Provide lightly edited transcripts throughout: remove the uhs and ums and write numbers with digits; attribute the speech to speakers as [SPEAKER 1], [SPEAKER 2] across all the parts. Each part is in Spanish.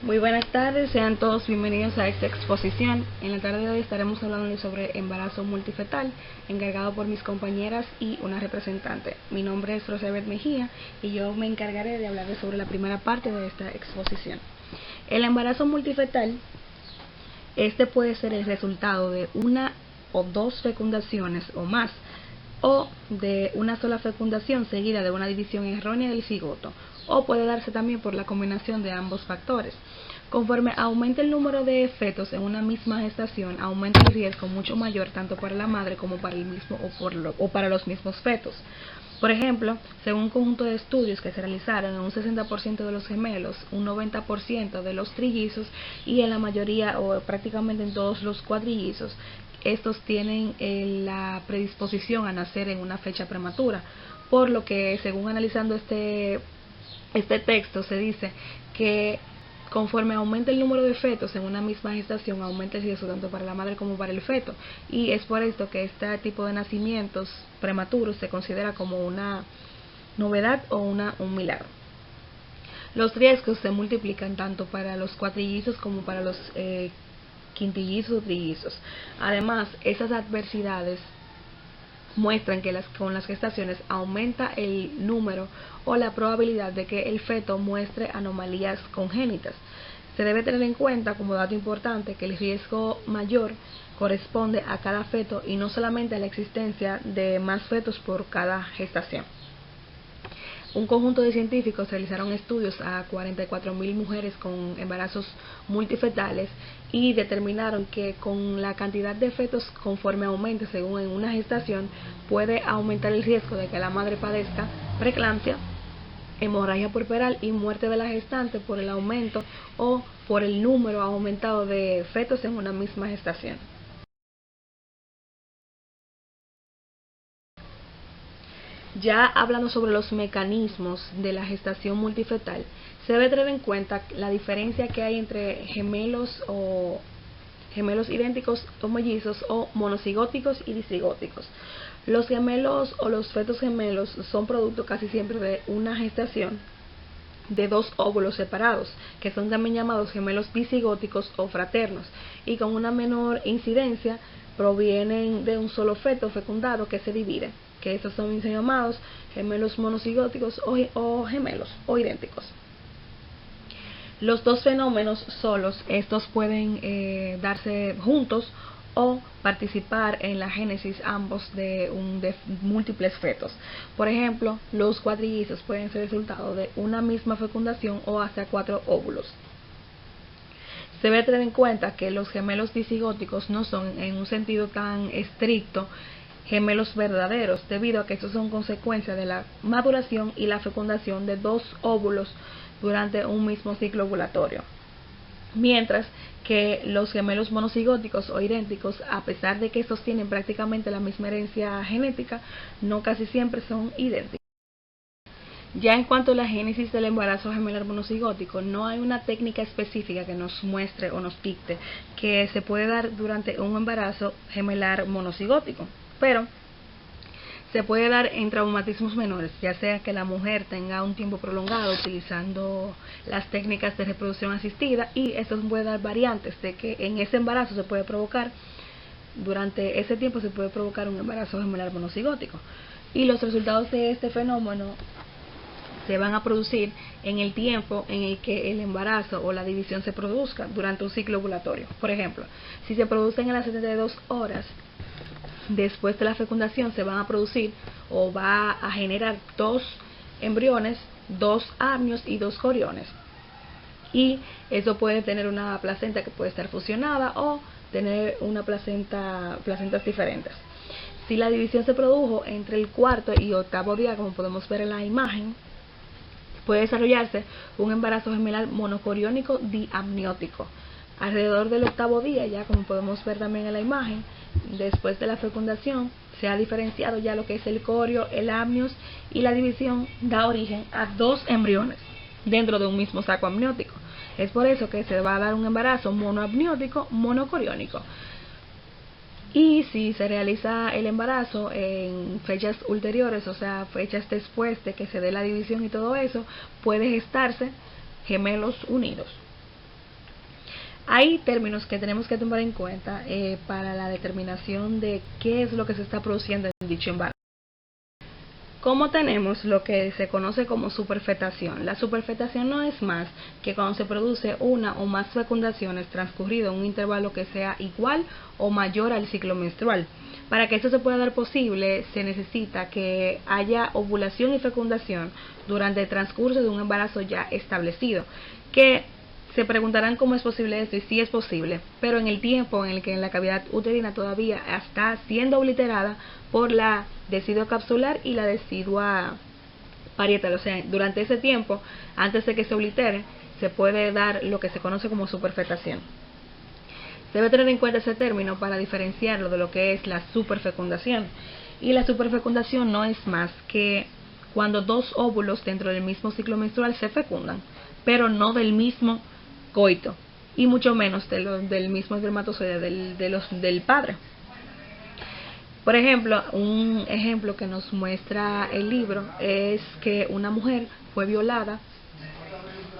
[SPEAKER 1] Muy buenas tardes, sean todos bienvenidos a esta exposición. En la tarde de hoy estaremos hablando sobre embarazo multifetal, encargado por mis compañeras y una representante. Mi nombre es Rosabeth Mejía y yo me encargaré de hablarles sobre la primera parte de esta exposición. El embarazo multifetal, puede ser el resultado de una o dos fecundaciones o más, o de una sola fecundación seguida de una división errónea del cigoto, o puede darse también por la combinación de ambos factores. Conforme aumenta el número de fetos en una misma gestación, aumenta el riesgo mucho mayor tanto para la madre como para el mismo o para los mismos fetos. Por ejemplo, según un conjunto de estudios que se realizaron en un 60% de los gemelos, un 90% de los trillizos y en la mayoría o prácticamente en todos los cuadrillizos, estos tienen la predisposición a nacer en una fecha prematura, por lo que según analizando este texto se dice que conforme aumenta el número de fetos en una misma gestación, aumenta el riesgo tanto para la madre como para el feto, y es por esto que este tipo de nacimientos prematuros se considera como una novedad o un milagro. Los riesgos se multiplican tanto para los cuatrillizos como para los quintillizos o trillizos. Además, esas adversidades muestran que con las gestaciones aumenta el número o la probabilidad de que el feto muestre anomalías congénitas. Se debe tener en cuenta como dato importante que el riesgo mayor corresponde a cada feto y no solamente a la existencia de más fetos por cada gestación. Un conjunto de científicos realizaron estudios a 44.000 mujeres con embarazos multifetales y determinaron que con la cantidad de fetos conforme aumente según en una gestación puede aumentar el riesgo de que la madre padezca preeclampsia, hemorragia puerperal y muerte de la gestante por el aumento o por el número aumentado de fetos en una misma gestación. Ya hablando sobre los mecanismos de la gestación multifetal, se debe tener en cuenta la diferencia que hay entre gemelos idénticos o mellizos o monocigóticos y disigóticos. Los gemelos o los fetos gemelos son producto casi siempre de una gestación de dos óvulos separados, que son también llamados gemelos disigóticos o fraternos, y con una menor incidencia provienen de un solo feto fecundado que se divide, que estos son llamados gemelos monocigóticos o gemelos o idénticos. Los dos fenómenos solos, estos pueden darse juntos o participar en la génesis ambos de múltiples fetos. Por ejemplo, los cuatrillizos pueden ser resultado de una misma fecundación o hasta 4 óvulos. Se debe tener en cuenta que los gemelos disigóticos no son en un sentido tan estricto gemelos verdaderos, debido a que estos son consecuencia de la maduración y la fecundación de dos óvulos durante un mismo ciclo ovulatorio. Mientras que los gemelos monocigóticos o idénticos, a pesar de que estos tienen prácticamente la misma herencia genética, no casi siempre son idénticos. Ya en cuanto a la génesis del embarazo gemelar monocigótico, no hay una técnica específica que nos muestre o nos dicte que se puede dar durante un embarazo gemelar monocigótico, pero se puede dar en traumatismos menores, ya sea que la mujer tenga un tiempo prolongado utilizando las técnicas de reproducción asistida, y esto puede dar variantes de que en ese embarazo se puede provocar, durante ese tiempo se puede provocar un embarazo gemelar monocigótico, y los resultados de este fenómeno se van a producir en el tiempo en el que el embarazo o la división se produzca durante un ciclo ovulatorio. Por ejemplo, si se producen en las 72 horas después de la fecundación, se van a producir o va a generar 2 embriones, 2 amnios y 2 coriones. Y eso puede tener una placenta que puede estar fusionada o tener una placentas diferentes. Si la división se produjo entre el cuarto y octavo día, como podemos ver en la imagen, puede desarrollarse un embarazo gemelar monocoriónico diamniótico. Alrededor del octavo día, ya como podemos ver también en la imagen, después de la fecundación, se ha diferenciado ya lo que es el corio, el amnios, y la división da origen a 2 embriones dentro de un mismo saco amniótico. Es por eso que se va a dar un embarazo monoamniótico monocoriónico. Y si se realiza el embarazo en fechas ulteriores, o sea, fechas después de que se dé la división y todo eso, puede gestarse gemelos unidos. Hay términos que tenemos que tomar en cuenta para la determinación de qué es lo que se está produciendo en dicho embarazo. Como tenemos lo que se conoce como superfetación. La superfetación no es más que cuando se produce una o más fecundaciones transcurrido en un intervalo que sea igual o mayor al ciclo menstrual. Para que esto se pueda dar posible, se necesita que haya ovulación y fecundación durante el transcurso de un embarazo ya establecido, que se preguntarán cómo es posible esto, y sí es posible, pero en el tiempo en el que la cavidad uterina todavía está siendo obliterada por la decidua capsular y la decidua parietal. O sea, durante ese tiempo, antes de que se oblitere, se puede dar lo que se conoce como superfectación. Se debe tener en cuenta ese término para diferenciarlo de lo que es la superfecundación. Y la superfecundación no es más que cuando dos óvulos dentro del mismo ciclo menstrual se fecundan, pero no del mismo coito, y mucho menos del mismo espermatozoide del padre. Por ejemplo, un ejemplo que nos muestra el libro es que una mujer fue violada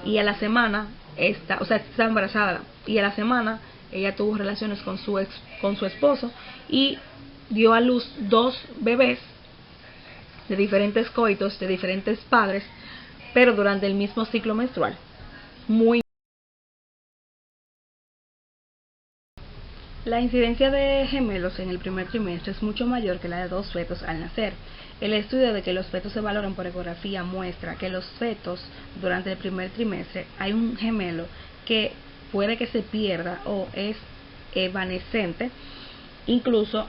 [SPEAKER 1] y a la semana está embarazada, y a la semana ella tuvo relaciones con su esposo y dio a luz 2 bebés de diferentes coitos, de diferentes padres, pero durante el mismo ciclo menstrual. La incidencia de gemelos en el primer trimestre es mucho mayor que la de 2 fetos al nacer. El estudio de que los fetos se valoran por ecografía muestra que los fetos durante el primer trimestre hay un gemelo que puede que se pierda o es evanescente, incluso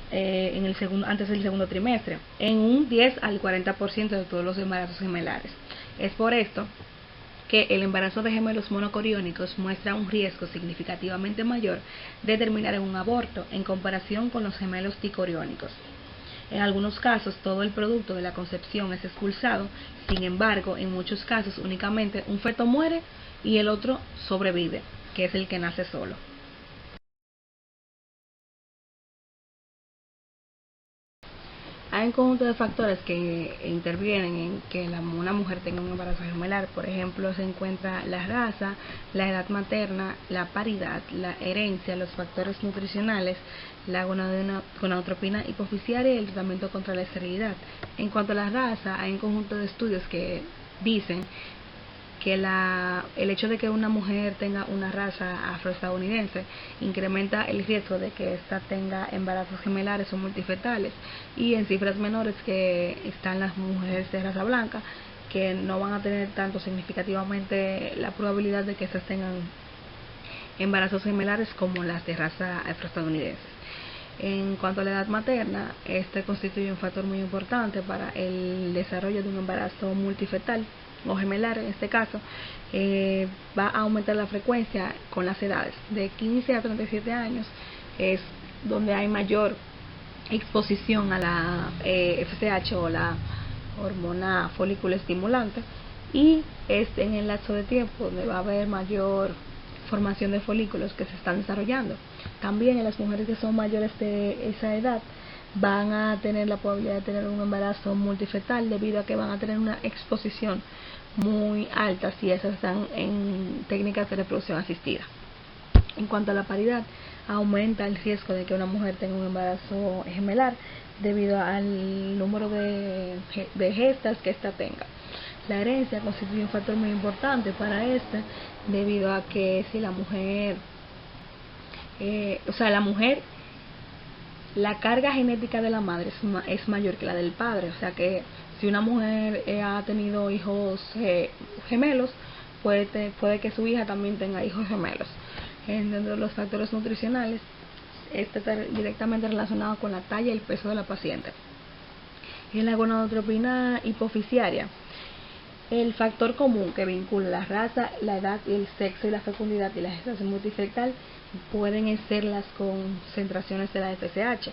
[SPEAKER 1] antes del segundo trimestre, en un 10 al 40% de todos los embarazos gemelares. Es por esto que el embarazo de gemelos monocoriónicos muestra un riesgo significativamente mayor de terminar en un aborto en comparación con los gemelos dicoriónicos. En algunos casos todo el producto de la concepción es expulsado, sin embargo en muchos casos únicamente un feto muere y el otro sobrevive, que es el que nace solo. Hay un conjunto de factores que intervienen en que una mujer tenga un embarazo gemelar. Por ejemplo, se encuentra la raza, la edad materna, la paridad, la herencia, los factores nutricionales, la gonadotropina hipoficiaria y el tratamiento contra la esterilidad. En cuanto a la raza, hay un conjunto de estudios que dicen que el hecho de que una mujer tenga una raza afroestadounidense incrementa el riesgo de que ésta tenga embarazos gemelares o multifetales, y en cifras menores que están las mujeres de raza blanca, que no van a tener tanto significativamente la probabilidad de que estas tengan embarazos gemelares como las de raza afroestadounidense. En cuanto a la edad materna, este constituye un factor muy importante para el desarrollo de un embarazo multifetal o gemelar. En este caso va a aumentar la frecuencia con las edades. De 15 a 37 años es donde hay mayor exposición a la FSH o la hormona folículo estimulante, y es en el lapso de tiempo donde va a haber mayor formación de folículos que se están desarrollando. También en las mujeres que son mayores de esa edad van a tener la probabilidad de tener un embarazo multifetal, debido a que van a tener una exposición muy alta si esas están en técnicas de reproducción asistida. En cuanto a la paridad, aumenta el riesgo de que una mujer tenga un embarazo gemelar debido al número de gestas que ésta tenga. La herencia constituye un factor muy importante para este, debido a que si la mujer, la carga genética de la madre es mayor que la del padre. O sea que si una mujer ha tenido hijos gemelos, puede que su hija también tenga hijos gemelos. Dentro de los factores nutricionales, este está directamente relacionado con la talla y el peso de la paciente. En la gonadotropina hipoficiaria, el factor común que vincula la raza, la edad, el sexo y la fecundidad y la gestación multifetal pueden ser las concentraciones de la FSH.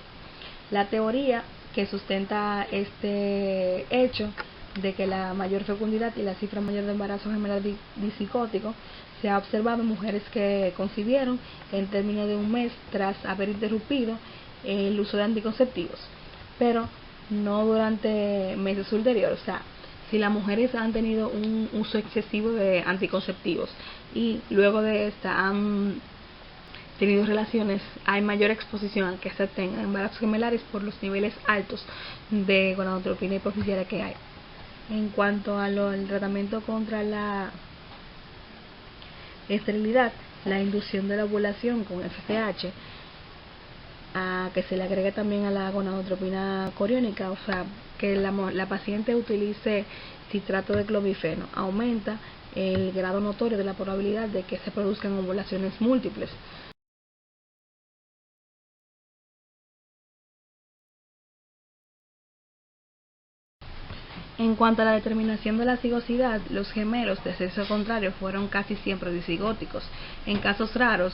[SPEAKER 1] La teoría que sustenta este hecho de que la mayor fecundidad y la cifra mayor de embarazo gemelar disicótico se ha observado en mujeres que concibieron en términos de un mes tras haber interrumpido el uso de anticonceptivos, pero no durante meses ulteriores. O sea, si las mujeres han tenido un uso excesivo de anticonceptivos y luego de esta han tenido relaciones, hay mayor exposición a que se tengan embarazos gemelares por los niveles altos de gonadotropina hipofisiaria que hay. En cuanto al tratamiento contra la esterilidad, la inducción de la ovulación con FSH, a que se le agregue también a la gonadotropina coriónica, o sea, que la paciente utilice citrato de clomifeno, aumenta el grado notorio de la probabilidad de que se produzcan ovulaciones múltiples. En cuanto a la determinación de la cigosidad, los gemelos de sexo contrario fueron casi siempre disigóticos. En casos raros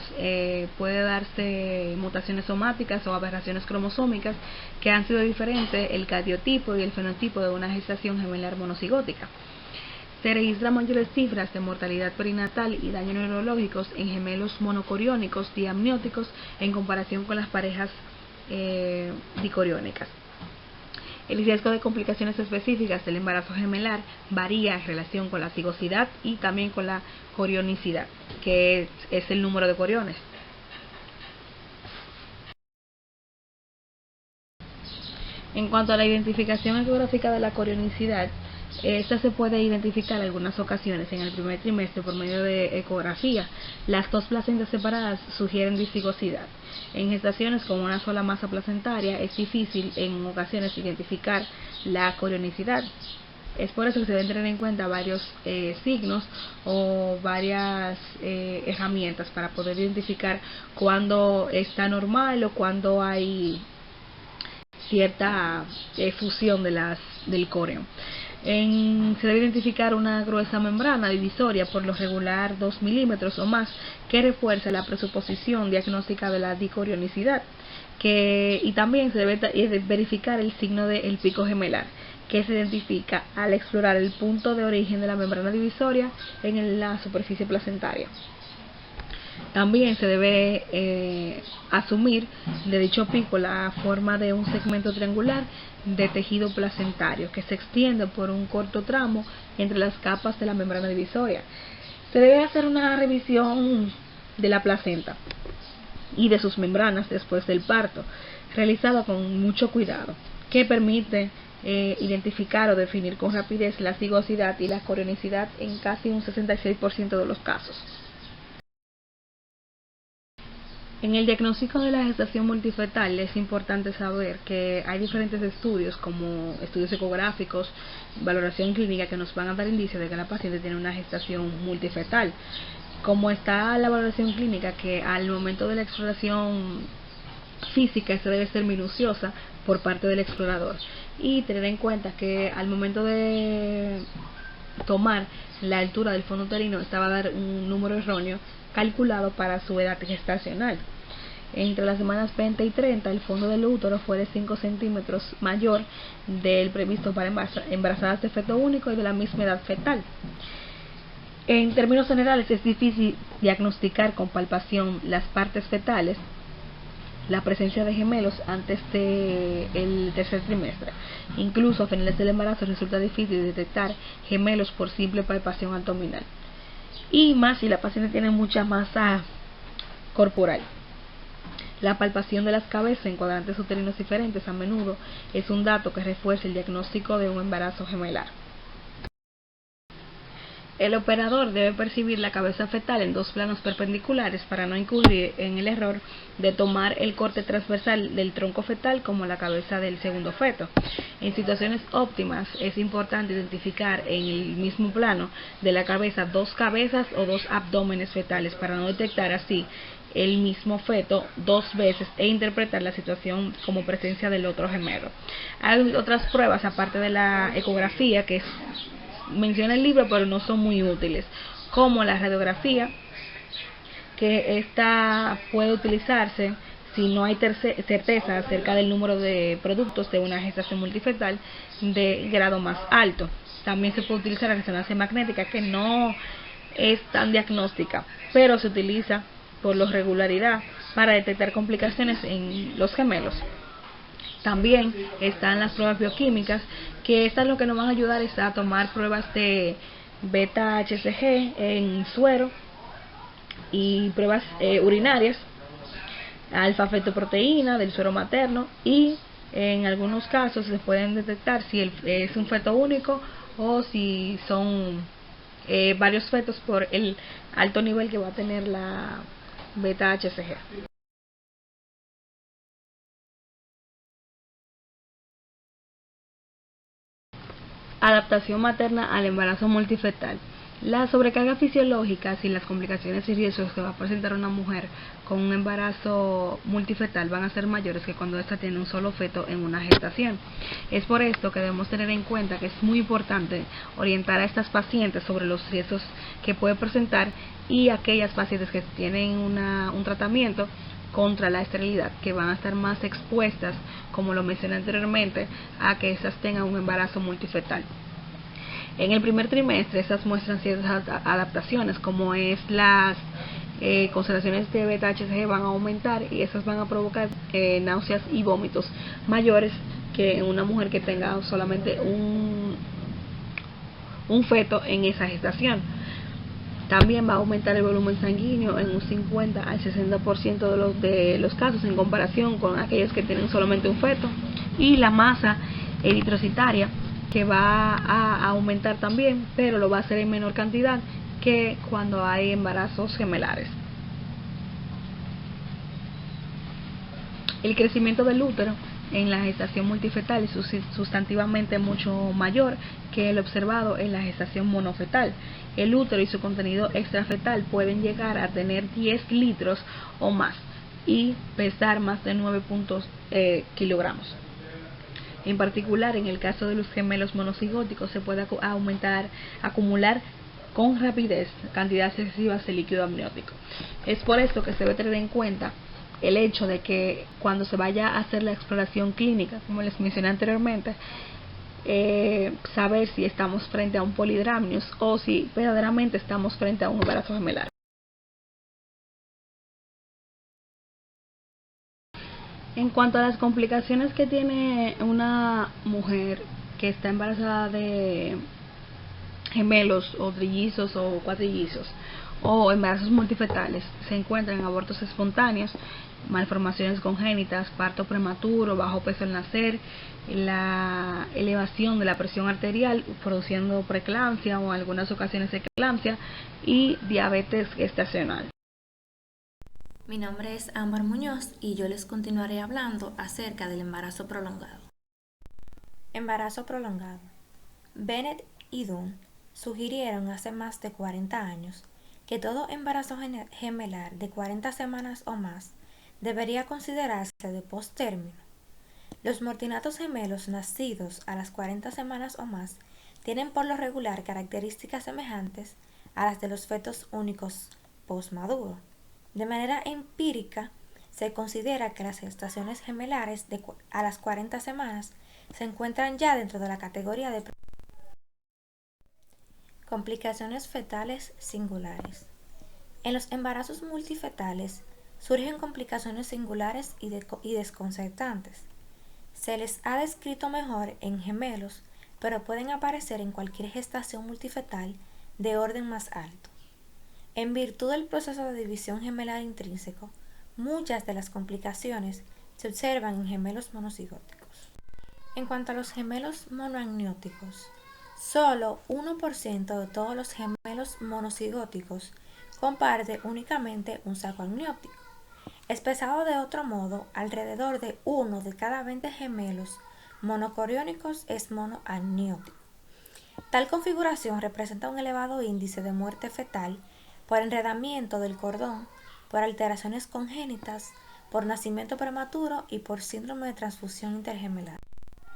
[SPEAKER 1] puede darse mutaciones somáticas o aberraciones cromosómicas que han sido diferentes el cariotipo y el fenotipo de una gestación gemelar monocigótica. Se registran mayores cifras de mortalidad perinatal y daños neurológicos en gemelos monocoriónicos diamnióticos en comparación con las parejas dicoriónicas. El riesgo de complicaciones específicas del embarazo gemelar varía en relación con la cigosidad y también con la corionicidad, que es el número de coriones. En cuanto a la identificación ecográfica de la corionicidad, esta se puede identificar en algunas ocasiones en el primer trimestre por medio de ecografía. Las dos placentas separadas sugieren disigosidad. En gestaciones con una sola masa placentaria es difícil en ocasiones identificar la corionicidad. Es por eso que se deben tener en cuenta varios signos o varias herramientas para poder identificar cuándo está normal o cuándo hay cierta fusión del corion. Se debe identificar una gruesa membrana divisoria, por lo regular 2 milímetros o más, que refuerce la presuposición diagnóstica de la dicorionicidad. Y también se debe verificar el signo del pico gemelar, que se identifica al explorar el punto de origen de la membrana divisoria en la superficie placentaria. También se debe asumir de dicho pico la forma de un segmento triangular de tejido placentario que se extiende por un corto tramo entre las capas de la membrana divisoria. Se debe hacer una revisión de la placenta y de sus membranas después del parto, realizada con mucho cuidado, que permite identificar o definir con rapidez la cigosidad y la corionicidad en casi un 66% de los casos. En el diagnóstico de la gestación multifetal es importante saber que hay diferentes estudios, como estudios ecográficos, valoración clínica, que nos van a dar indicios de que la paciente tiene una gestación multifetal. Como está la valoración clínica, que al momento de la exploración física esta debe ser minuciosa por parte del explorador, y tener en cuenta que al momento de tomar la altura del fondo uterino, esta va a dar un número erróneo calculado para su edad gestacional. Entre las semanas 20 y 30, el fondo del útero fue de 5 centímetros mayor del previsto para embarazadas de feto único y de la misma edad fetal. En términos generales, es difícil diagnosticar con palpación las partes fetales, la presencia de gemelos antes del tercer trimestre. Incluso a finales del embarazo resulta difícil detectar gemelos por simple palpación abdominal, y más si la paciente tiene mucha masa corporal. La palpación de las cabezas en cuadrantes uterinos diferentes a menudo es un dato que refuerza el diagnóstico de un embarazo gemelar. El operador debe percibir la cabeza fetal en dos planos perpendiculares para no incurrir en el error de tomar el corte transversal del tronco fetal como la cabeza del segundo feto. En situaciones óptimas es importante identificar en el mismo plano de la cabeza dos cabezas o dos abdómenes fetales para no detectar así el mismo feto dos veces e interpretar la situación como presencia del otro gemelo. Hay otras pruebas aparte de la ecografía que menciona el libro pero no son muy útiles, como la radiografía, que esta puede utilizarse si no hay certeza acerca del número de productos de una gestación multifetal de grado más alto. También se puede utilizar la resonancia magnética, que no es tan diagnóstica, pero se utiliza por la regularidad para detectar complicaciones en los gemelos. También están las pruebas bioquímicas, que estas lo que nos van a ayudar es a tomar pruebas de beta HCG en suero y pruebas urinarias alfa-fetoproteína del suero materno, y en algunos casos se pueden detectar si es un feto único o si son varios fetos por el alto nivel que va a tener la beta-HCG. Adaptación materna al embarazo multifetal. La sobrecarga fisiológica y las complicaciones y riesgos que va a presentar una mujer con un embarazo multifetal van a ser mayores que cuando ésta tiene un solo feto en una gestación. Es por esto que debemos tener en cuenta que es muy importante orientar a estas pacientes sobre los riesgos que puede presentar, y aquellas pacientes que tienen un tratamiento contra la esterilidad, que van a estar más expuestas, como lo mencioné anteriormente, a que estas tengan un embarazo multifetal. En el primer trimestre estas muestran ciertas adaptaciones, como es las concentraciones de beta-HCG van a aumentar, y esas van a provocar náuseas y vómitos mayores que en una mujer que tenga solamente un feto en esa gestación. También va a aumentar el volumen sanguíneo en un 50 al 60% de los casos en comparación con aquellos que tienen solamente un feto, y la masa eritrocitaria, que va a aumentar también, pero lo va a hacer en menor cantidad que cuando hay embarazos gemelares. El crecimiento del útero en la gestación multifetal es sustantivamente mucho mayor que el observado en la gestación monofetal. El útero y su contenido extrafetal pueden llegar a tener 10 litros o más y pesar más de 9 kilogramos. En particular, en el caso de los gemelos monocigóticos, se puede acumular con rapidez cantidades excesivas de líquido amniótico. Es por esto que se debe tener en cuenta el hecho de que cuando se vaya a hacer la exploración clínica, como les mencioné anteriormente, saber si estamos frente a un polidramnios o si verdaderamente estamos frente a un embarazo gemelar. En cuanto a las complicaciones que tiene una mujer que está embarazada de gemelos o trillizos o cuatrillizos o embarazos multifetales, se encuentran abortos espontáneos, malformaciones congénitas, parto prematuro, bajo peso al nacer, la elevación de la presión arterial produciendo preeclampsia o en algunas ocasiones eclampsia, y diabetes gestacional.
[SPEAKER 2] Mi nombre es Ámbar Muñoz y yo les continuaré hablando acerca del embarazo prolongado. Embarazo prolongado. Bennett y Dunn sugirieron hace más de 40 años que todo embarazo gemelar de 40 semanas o más debería considerarse de posttérmino. Los mortinatos gemelos nacidos a las 40 semanas o más tienen por lo regular características semejantes a las de los fetos únicos postmaduro. De manera empírica, se considera que las gestaciones gemelares a las 40 semanas se encuentran ya dentro de la categoría de complicaciones fetales singulares. En los embarazos multifetales surgen complicaciones singulares y desconcertantes. Se les ha descrito mejor en gemelos, pero pueden aparecer en cualquier gestación multifetal de orden más alto. En virtud del proceso de división gemelar intrínseco, muchas de las complicaciones se observan en gemelos monocigóticos. En cuanto a los gemelos monoamnióticos, solo 1% de todos los gemelos monocigóticos comparte únicamente un saco amniótico. Expresado de otro modo, alrededor de 1 de cada 20 gemelos monocoriónicos es monoamniótico. Tal configuración representa un elevado índice de muerte fetal por enredamiento del cordón, por alteraciones congénitas, por nacimiento prematuro y por síndrome de transfusión intergemelar.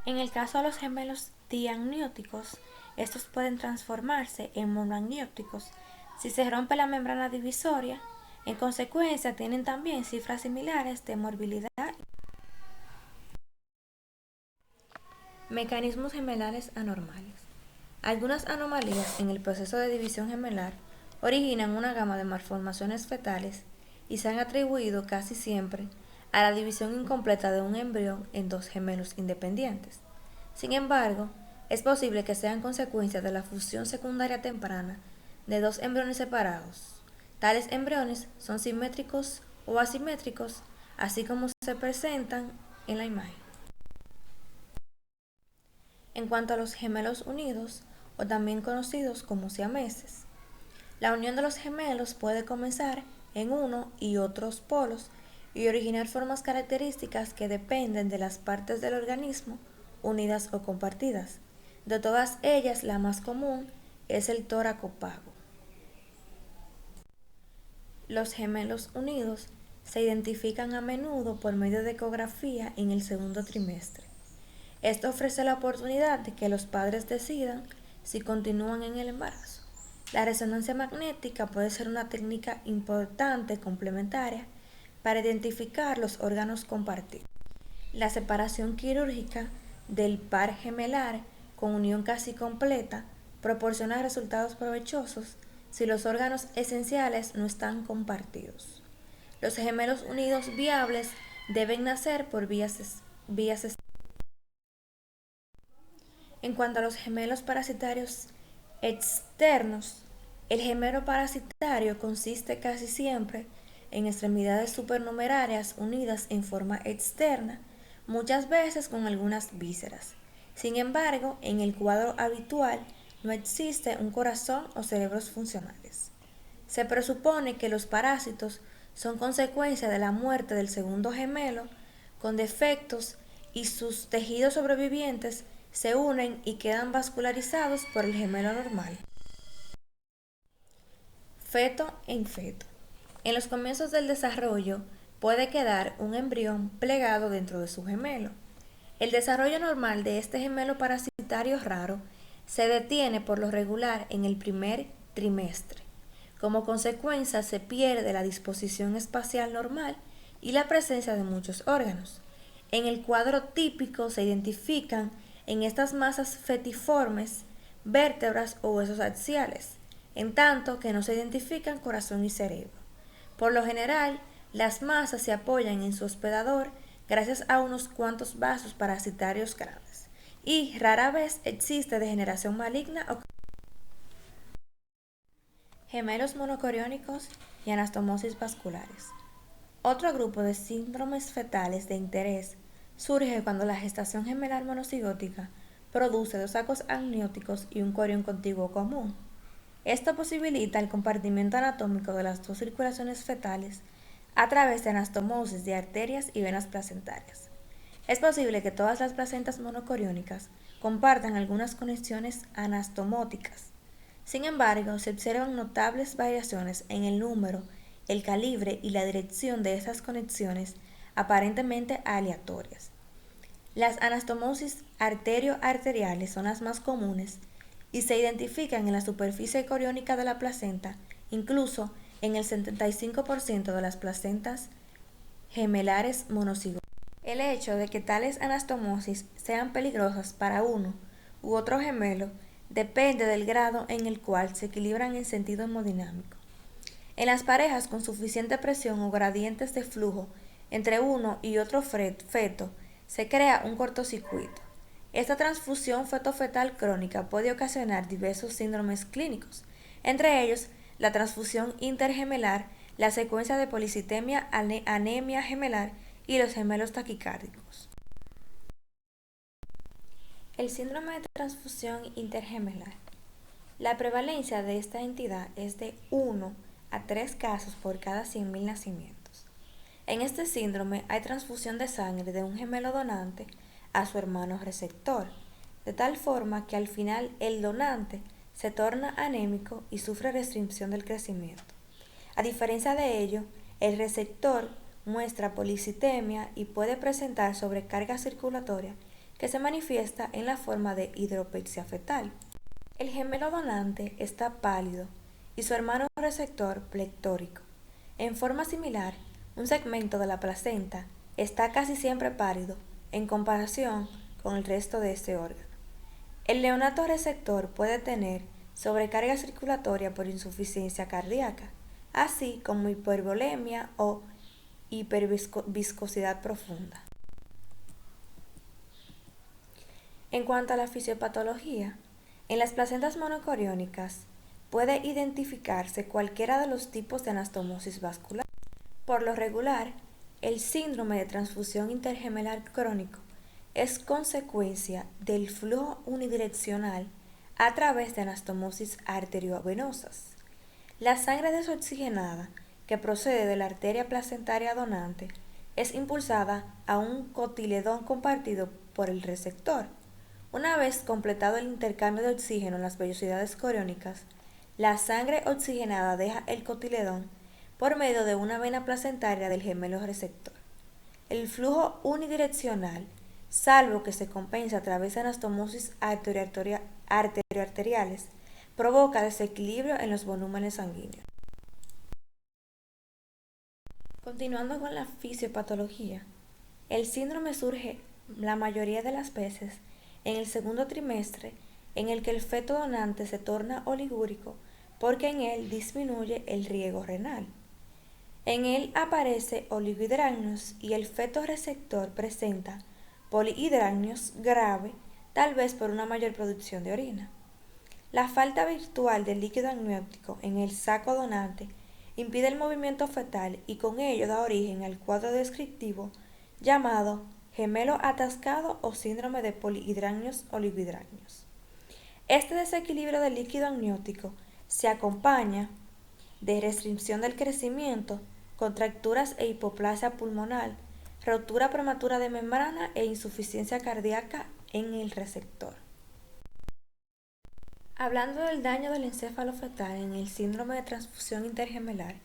[SPEAKER 2] En el caso de los gemelos diamnióticos, estos pueden transformarse en monoamnióticos si se rompe la membrana divisoria. En consecuencia, tienen también cifras similares de morbilidad. Mecanismos gemelares anormales. Algunas anomalías en el proceso de división gemelar originan una gama de malformaciones fetales y se han atribuido casi siempre a la división incompleta de un embrión en dos gemelos independientes. Sin embargo, es posible que sean consecuencia de la fusión secundaria temprana de dos embriones separados. Tales embriones son simétricos o asimétricos así como se presentan en la imagen. En cuanto a los gemelos unidos, o también conocidos como siameses, la unión de los gemelos puede comenzar en uno y otros polos y originar formas características que dependen de las partes del organismo unidas o compartidas. De todas ellas, la más común es el tóraco pago. Los gemelos unidos se identifican a menudo por medio de ecografía en el segundo trimestre. Esto ofrece la oportunidad de que los padres decidan si continúan en el embarazo. La resonancia magnética puede ser una técnica importante complementaria para identificar los órganos compartidos. La separación quirúrgica del par gemelar con unión casi completa proporciona resultados provechosos si los órganos esenciales no están compartidos. Los gemelos unidos viables deben nacer por vías En cuanto a los gemelos parasitarios externos, el gemelo parasitario consiste casi siempre en extremidades supernumerarias unidas en forma externa, muchas veces con algunas vísceras. Sin embargo, en el cuadro habitual no existe un corazón o cerebros funcionales. Se presupone que los parásitos son consecuencia de la muerte del segundo gemelo con defectos y sus tejidos sobrevivientes se unen y quedan vascularizados por el gemelo normal. Feto en feto. En los comienzos del desarrollo puede quedar un embrión plegado dentro de su gemelo. El desarrollo normal de este gemelo parasitario raro se detiene por lo regular en el primer trimestre. Como consecuencia se pierde la disposición espacial normal y la presencia de muchos órganos. En el cuadro típico se identifican en estas masas fetiformes vértebras o huesos axiales, en tanto que no se identifican corazón y cerebro. Por lo general, las masas se apoyan en su hospedador gracias a unos cuantos vasos parasitarios grandes, y rara vez existe degeneración maligna o gemelos monocoriónicos y anastomosis vasculares. Otro grupo de síndromes fetales de interés surge cuando la gestación gemelar monocigótica produce dos sacos amnióticos y un corión contiguo común. Esto posibilita el compartimiento anatómico de las dos circulaciones fetales a través de anastomosis de arterias y venas placentarias. Es posible que todas las placentas monocoriónicas compartan algunas conexiones anastomóticas. Sin embargo, se observan notables variaciones en el número, el calibre y la dirección de esas conexiones aparentemente aleatorias. Las anastomosis arterio-arteriales son las más comunes y se identifican en la superficie coriónica de la placenta, incluso en el 75% de las placentas gemelares monocigóticas. El hecho de que tales anastomosis sean peligrosas para uno u otro gemelo depende del grado en el cual se equilibran en sentido hemodinámico. En las parejas con suficiente presión o gradientes de flujo entre uno y otro feto, se crea un cortocircuito. Esta transfusión feto-fetal crónica puede ocasionar diversos síndromes clínicos, entre ellos la transfusión intergemelar, la secuencia de policitemia, anemia gemelar y los gemelos taquicárdicos. El síndrome de transfusión intergemelar. La prevalencia de esta entidad es de 1 a 3 casos por cada 100.000 nacimientos. En este síndrome hay transfusión de sangre de un gemelo donante a su hermano receptor, de tal forma que al final el donante se torna anémico y sufre restricción del crecimiento. A diferencia de ello, el receptor muestra policitemia y puede presentar sobrecarga circulatoria que se manifiesta en la forma de hidropexia fetal. El gemelo donante está pálido y su hermano receptor plectórico. En forma similar, un segmento de la placenta está casi siempre pálido en comparación con el resto de este órgano. El neonato receptor puede tener sobrecarga circulatoria por insuficiencia cardíaca, así como hipervolemia o hiperviscosidad profunda. En cuanto a la fisiopatología, en las placentas monocoriónicas puede identificarse cualquiera de los tipos de anastomosis vascular. Por lo regular, El síndrome de transfusión intergemelar crónico es consecuencia del flujo unidireccional a través de anastomosis arteriovenosas. La sangre desoxigenada que procede de la arteria placentaria donante es impulsada a un cotiledón compartido por el receptor. Una vez completado el intercambio de oxígeno en las vellosidades coriónicas, la sangre oxigenada deja el cotiledón por medio de una vena placentaria del gemelo receptor. El flujo unidireccional, salvo que se compensa a través de anastomosis arterioarteriales, provoca desequilibrio en los volúmenes sanguíneos. Continuando con la fisiopatología, el síndrome surge la mayoría de las veces en el segundo trimestre, en el que el feto donante se torna oligúrico porque en él disminuye el riego renal. En él aparece oligohidramnios y el feto receptor presenta polihidramnios grave, tal vez por una mayor producción de orina. La falta virtual de líquido amniótico en el saco donante impide el movimiento fetal y con ello da origen al cuadro descriptivo llamado gemelo atascado o síndrome de polihidramnios oligohidramnios. Este desequilibrio del líquido amniótico se acompaña de restricción del crecimiento, contracturas e hipoplasia pulmonar, rotura prematura de membrana e insuficiencia cardíaca en el receptor. Hablando del daño del encéfalo fetal en el síndrome de transfusión intergemelar,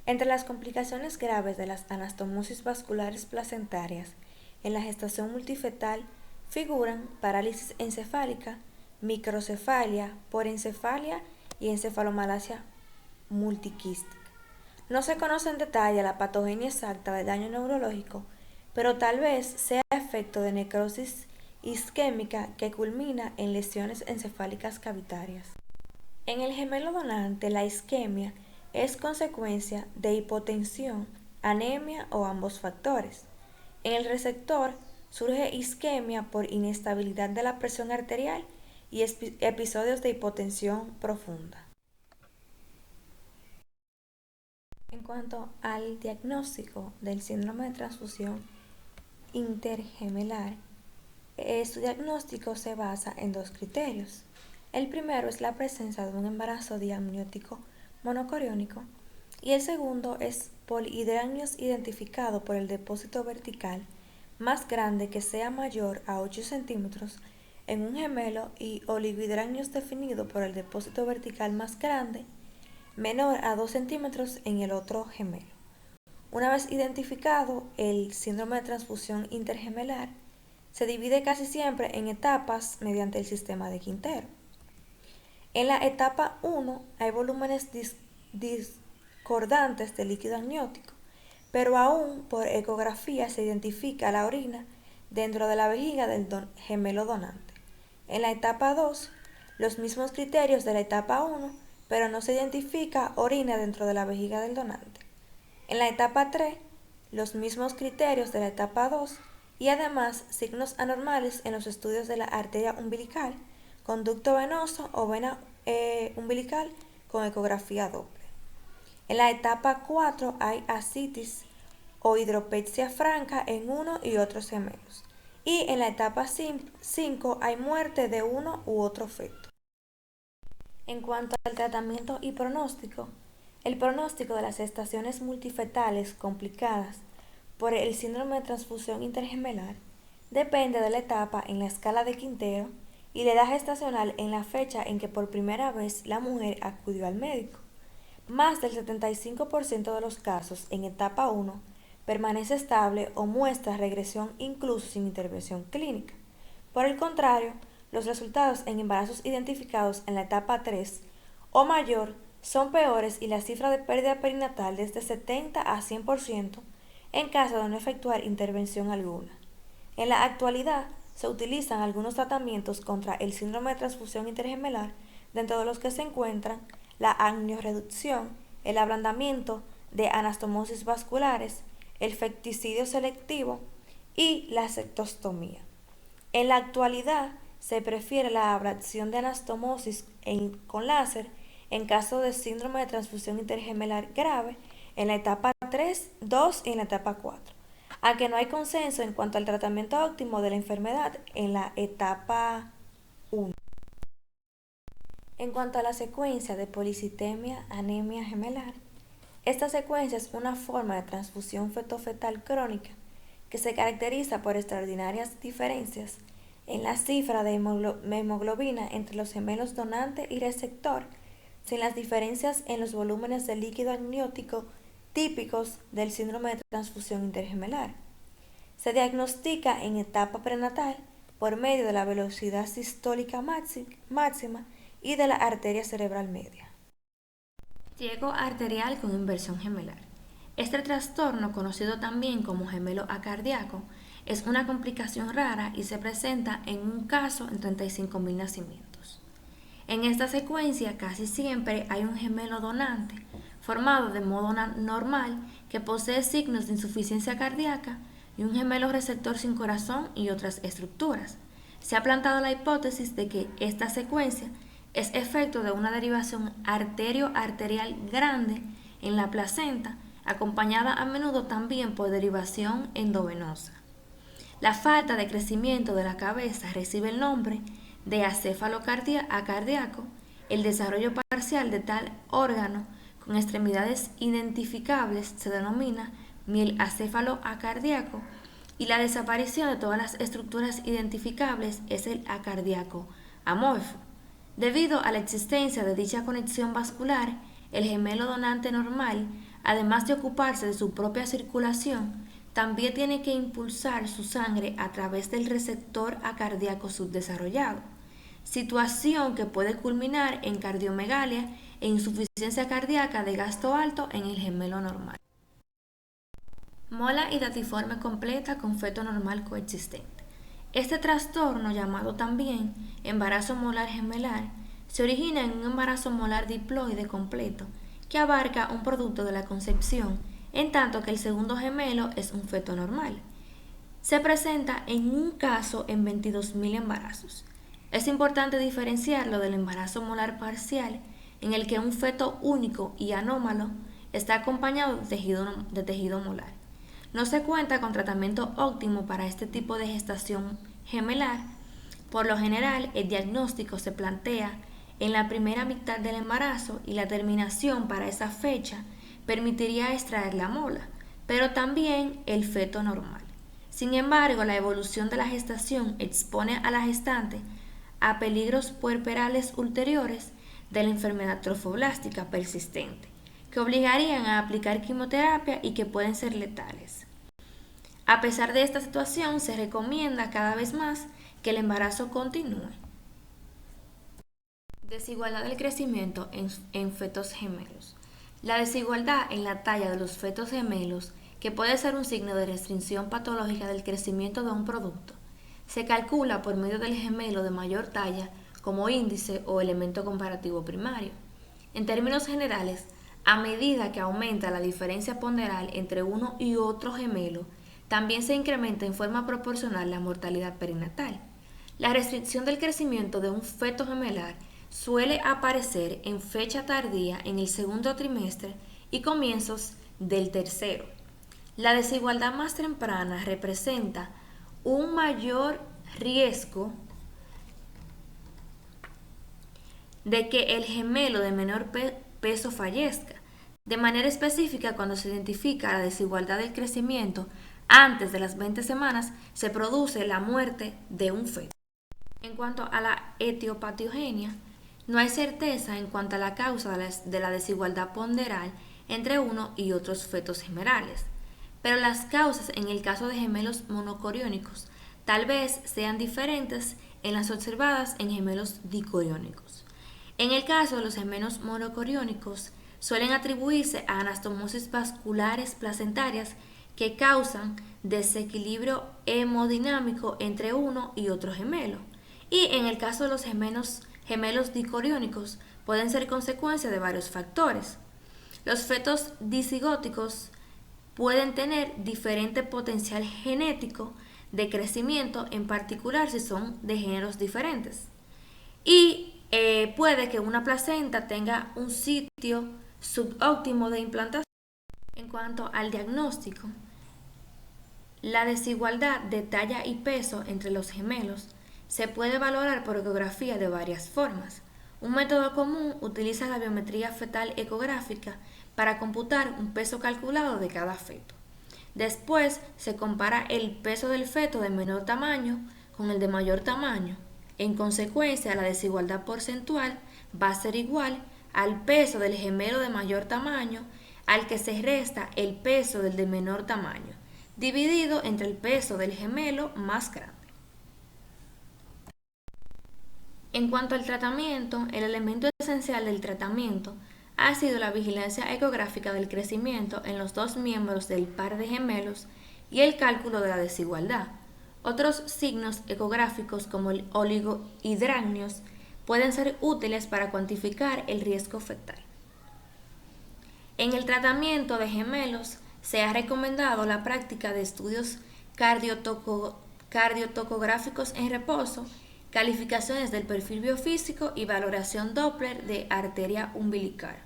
[SPEAKER 2] entre las complicaciones graves de las anastomosis vasculares placentarias en la gestación multifetal figuran parálisis encefálica, microcefalia, porencefalia y encefalomalacia multiquística. No se conoce en detalle la patogenia exacta del daño neurológico, pero tal vez sea efecto de necrosis isquémica que culmina en lesiones encefálicas cavitarias. En el gemelo donante, la isquemia es consecuencia de hipotensión, anemia o ambos factores. En el receptor surge isquemia por inestabilidad de la presión arterial y episodios de hipotensión profunda. En cuanto al diagnóstico del síndrome de transfusión intergemelar, su diagnóstico se basa en dos criterios. El primero es la presencia de un embarazo diamniótico monocoriónico y el segundo es polihidramnios identificado por el depósito vertical más grande que sea mayor a 8 centímetros en un gemelo y oligohidramnios definido por el depósito vertical más grande menor a 2 centímetros en el otro gemelo. Una vez identificado, el síndrome de transfusión intergemelar se divide casi siempre en etapas mediante el sistema de Quintero. En la etapa 1 hay volúmenes discordantes de líquido amniótico, pero aún por ecografía se identifica la orina dentro de la vejiga del gemelo donante. En la etapa 2, los mismos criterios de la etapa 1, pero no se identifica orina dentro de la vejiga del donante. En la etapa 3, los mismos criterios de la etapa 2 y además signos anormales en los estudios de la arteria umbilical, conducto venoso o vena umbilical con ecografía doble. En la etapa 4 hay ascitis o hidropexia franca en uno y otros gemelos. Y en la etapa 5 hay muerte de uno u otro feto. En cuanto al tratamiento y pronóstico, el pronóstico de las gestaciones multifetales complicadas por el síndrome de transfusión intergemelar depende de la etapa en la escala de Quintero y la edad gestacional en la fecha en que por primera vez la mujer acudió al médico. Más del 75% de los casos en etapa 1 permanece estable o muestra regresión incluso sin intervención clínica. Por el contrario, los resultados en embarazos identificados en la etapa 3 o mayor son peores y la cifra de pérdida perinatal desde 70 a 100% en caso de no efectuar intervención alguna. En la actualidad, se utilizan algunos tratamientos contra el síndrome de transfusión intergemelar, dentro de los que se encuentran la amniorreducción, el ablandamiento de anastomosis vasculares, el fecticidio selectivo y la septostomía. En la actualidad, se prefiere la ablación de anastomosis con láser en caso de síndrome de transfusión intergemelar grave en la etapa 3, 2 y en la etapa 4, aunque no hay consenso en cuanto al tratamiento óptimo de la enfermedad en la etapa 1. En cuanto a la secuencia de policitemia anemia gemelar, esta secuencia es una forma de transfusión feto-fetal crónica que se caracteriza por extraordinarias diferencias en la cifra de hemoglobina entre los gemelos donante y receptor, sin las diferencias en los volúmenes de líquido amniótico típicos del síndrome de transfusión intergemelar. Se diagnostica en etapa prenatal por medio de la velocidad sistólica máxima y de la arteria cerebral media. Ciego arterial con inversión gemelar. Este trastorno, conocido también como gemelo acardíaco, es una complicación rara y se presenta en un caso en 35.000 nacimientos. En esta secuencia casi siempre hay un gemelo donante, formado de modo normal, que posee signos de insuficiencia cardíaca, y un gemelo receptor sin corazón y otras estructuras. Se ha planteado la hipótesis de que esta secuencia es efecto de una derivación arterio-arterial grande en la placenta, acompañada a menudo también por derivación endovenosa. La falta de crecimiento de la cabeza recibe el nombre de acéfalo cardíaco. El desarrollo parcial de tal órgano con extremidades identificables se denomina mielacéfalo acardíaco, y la desaparición de todas las estructuras identificables es el acardíaco amorfo. Debido a la existencia de dicha conexión vascular, el gemelo donante normal, además de ocuparse de su propia circulación, también tiene que impulsar su sangre a través del receptor acardíaco subdesarrollado, situación que puede culminar en cardiomegalia e insuficiencia cardíaca de gasto alto en el gemelo normal. Mola hidatiforme completa con feto normal coexistente. Este trastorno, llamado también embarazo molar gemelar, se origina en un embarazo molar diploide completo que abarca un producto de la concepción, en tanto que el segundo gemelo es un feto normal. Se presenta en un caso en 22.000 embarazos. Es importante diferenciarlo del embarazo molar parcial, en el que un feto único y anómalo está acompañado de tejido molar. No se cuenta con tratamiento óptimo para este tipo de gestación gemelar. Por lo general, el diagnóstico se plantea en la primera mitad del embarazo y la terminación para esa fecha permitiría extraer la mola, pero también el feto normal. Sin embargo, la evolución de la gestación expone a la gestante a peligros puerperales ulteriores de la enfermedad trofoblástica persistente, que obligarían a aplicar quimioterapia y que pueden ser letales. A pesar de esta situación, se recomienda cada vez más que el embarazo continúe. Desigualdad del crecimiento en fetos gemelos. La desigualdad en la talla de los fetos gemelos, que puede ser un signo de restricción patológica del crecimiento de un producto, se calcula por medio del gemelo de mayor talla como índice o elemento comparativo primario. En términos generales, a medida que aumenta la diferencia ponderal entre uno y otro gemelo, también se incrementa en forma proporcional la mortalidad perinatal. La restricción del crecimiento de un feto gemelar suele aparecer en fecha tardía en el segundo trimestre y comienzos del tercero. La desigualdad más temprana representa un mayor riesgo de que el gemelo de menor peso fallezca. De manera específica, cuando se identifica la desigualdad del crecimiento antes de las 20 semanas, se produce la muerte de un feto. En cuanto a la etiopatiogenia, no hay certeza en cuanto a la causa de la desigualdad ponderal entre uno y otros fetos gemelales, pero las causas en el caso de gemelos monocoriónicos tal vez sean diferentes en las observadas en gemelos dicoriónicos. En el caso de los gemelos monocoriónicos, suelen atribuirse a anastomosis vasculares placentarias que causan desequilibrio hemodinámico entre uno y otro gemelo. Y en el caso de los gemelos dicoriónicos, pueden ser consecuencia de varios factores. Los fetos disigóticos pueden tener diferente potencial genético de crecimiento, en particular si son de géneros diferentes. Y puede que una placenta tenga un sitio subóptimo de implantación. En cuanto al diagnóstico, la desigualdad de talla y peso entre los gemelos se puede valorar por ecografía de varias formas. Un método común utiliza la biometría fetal ecográfica para computar un peso calculado de cada feto. Después se compara el peso del feto de menor tamaño con el de mayor tamaño. En consecuencia, la desigualdad porcentual va a ser igual al peso del gemelo de mayor tamaño al que se resta el peso del de menor tamaño, dividido entre el peso del gemelo más grande. En cuanto al tratamiento, el elemento esencial del tratamiento ha sido la vigilancia ecográfica del crecimiento en los dos miembros del par de gemelos y el cálculo de la desigualdad. Otros signos ecográficos como el oligohidramnios pueden ser útiles para cuantificar el riesgo fetal. En el tratamiento de gemelos se ha recomendado la práctica de estudios cardiotocográficos en reposo, calificaciones del perfil biofísico y valoración Doppler de arteria umbilical.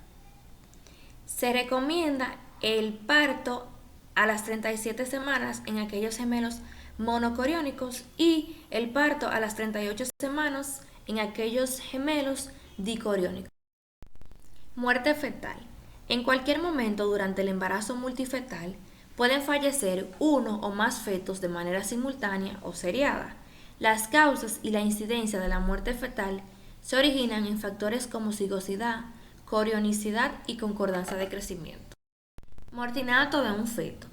[SPEAKER 2] Se recomienda el parto a las 37 semanas en aquellos gemelos monocoriónicos y el parto a las 38 semanas en aquellos gemelos dicoriónicos. Muerte fetal. En cualquier momento durante el embarazo multifetal pueden fallecer uno o más fetos de manera simultánea o seriada. Las causas y la incidencia de la muerte fetal se originan en factores como cigosidad, corionicidad y concordancia de crecimiento. Muerte innato de un feto.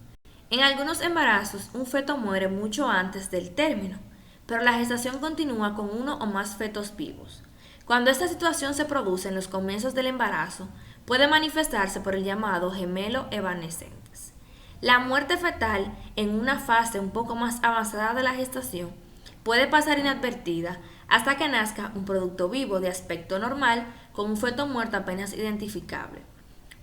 [SPEAKER 2] En algunos embarazos, un feto muere mucho antes del término, pero la gestación continúa con uno o más fetos vivos. Cuando esta situación se produce en los comienzos del embarazo, puede manifestarse por el llamado gemelo evanescentes. La muerte fetal en una fase un poco más avanzada de la gestación puede pasar inadvertida hasta que nazca un producto vivo de aspecto normal con un feto muerto apenas identificable.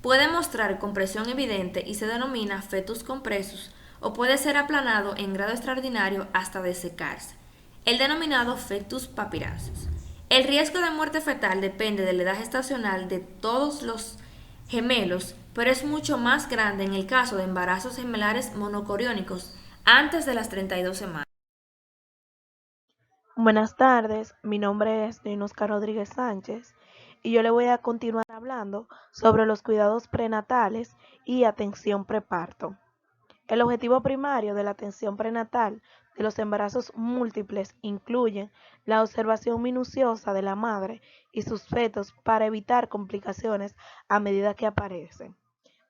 [SPEAKER 2] Puede mostrar compresión evidente y se denomina fetus compressus o puede ser aplanado en grado extraordinario hasta desecarse, el denominado fetus papyraceus. El riesgo de muerte fetal depende de la edad gestacional de todos los gemelos, pero es mucho más grande en el caso de embarazos gemelares monocoriónicos antes de las 32 semanas.
[SPEAKER 3] Buenas tardes, mi nombre es Dinosca Rodríguez Sánchez y yo le voy a continuar hablando sobre los cuidados prenatales y atención preparto. El objetivo primario de la atención prenatal de los embarazos múltiples incluye la observación minuciosa de la madre y sus fetos para evitar complicaciones a medida que aparecen.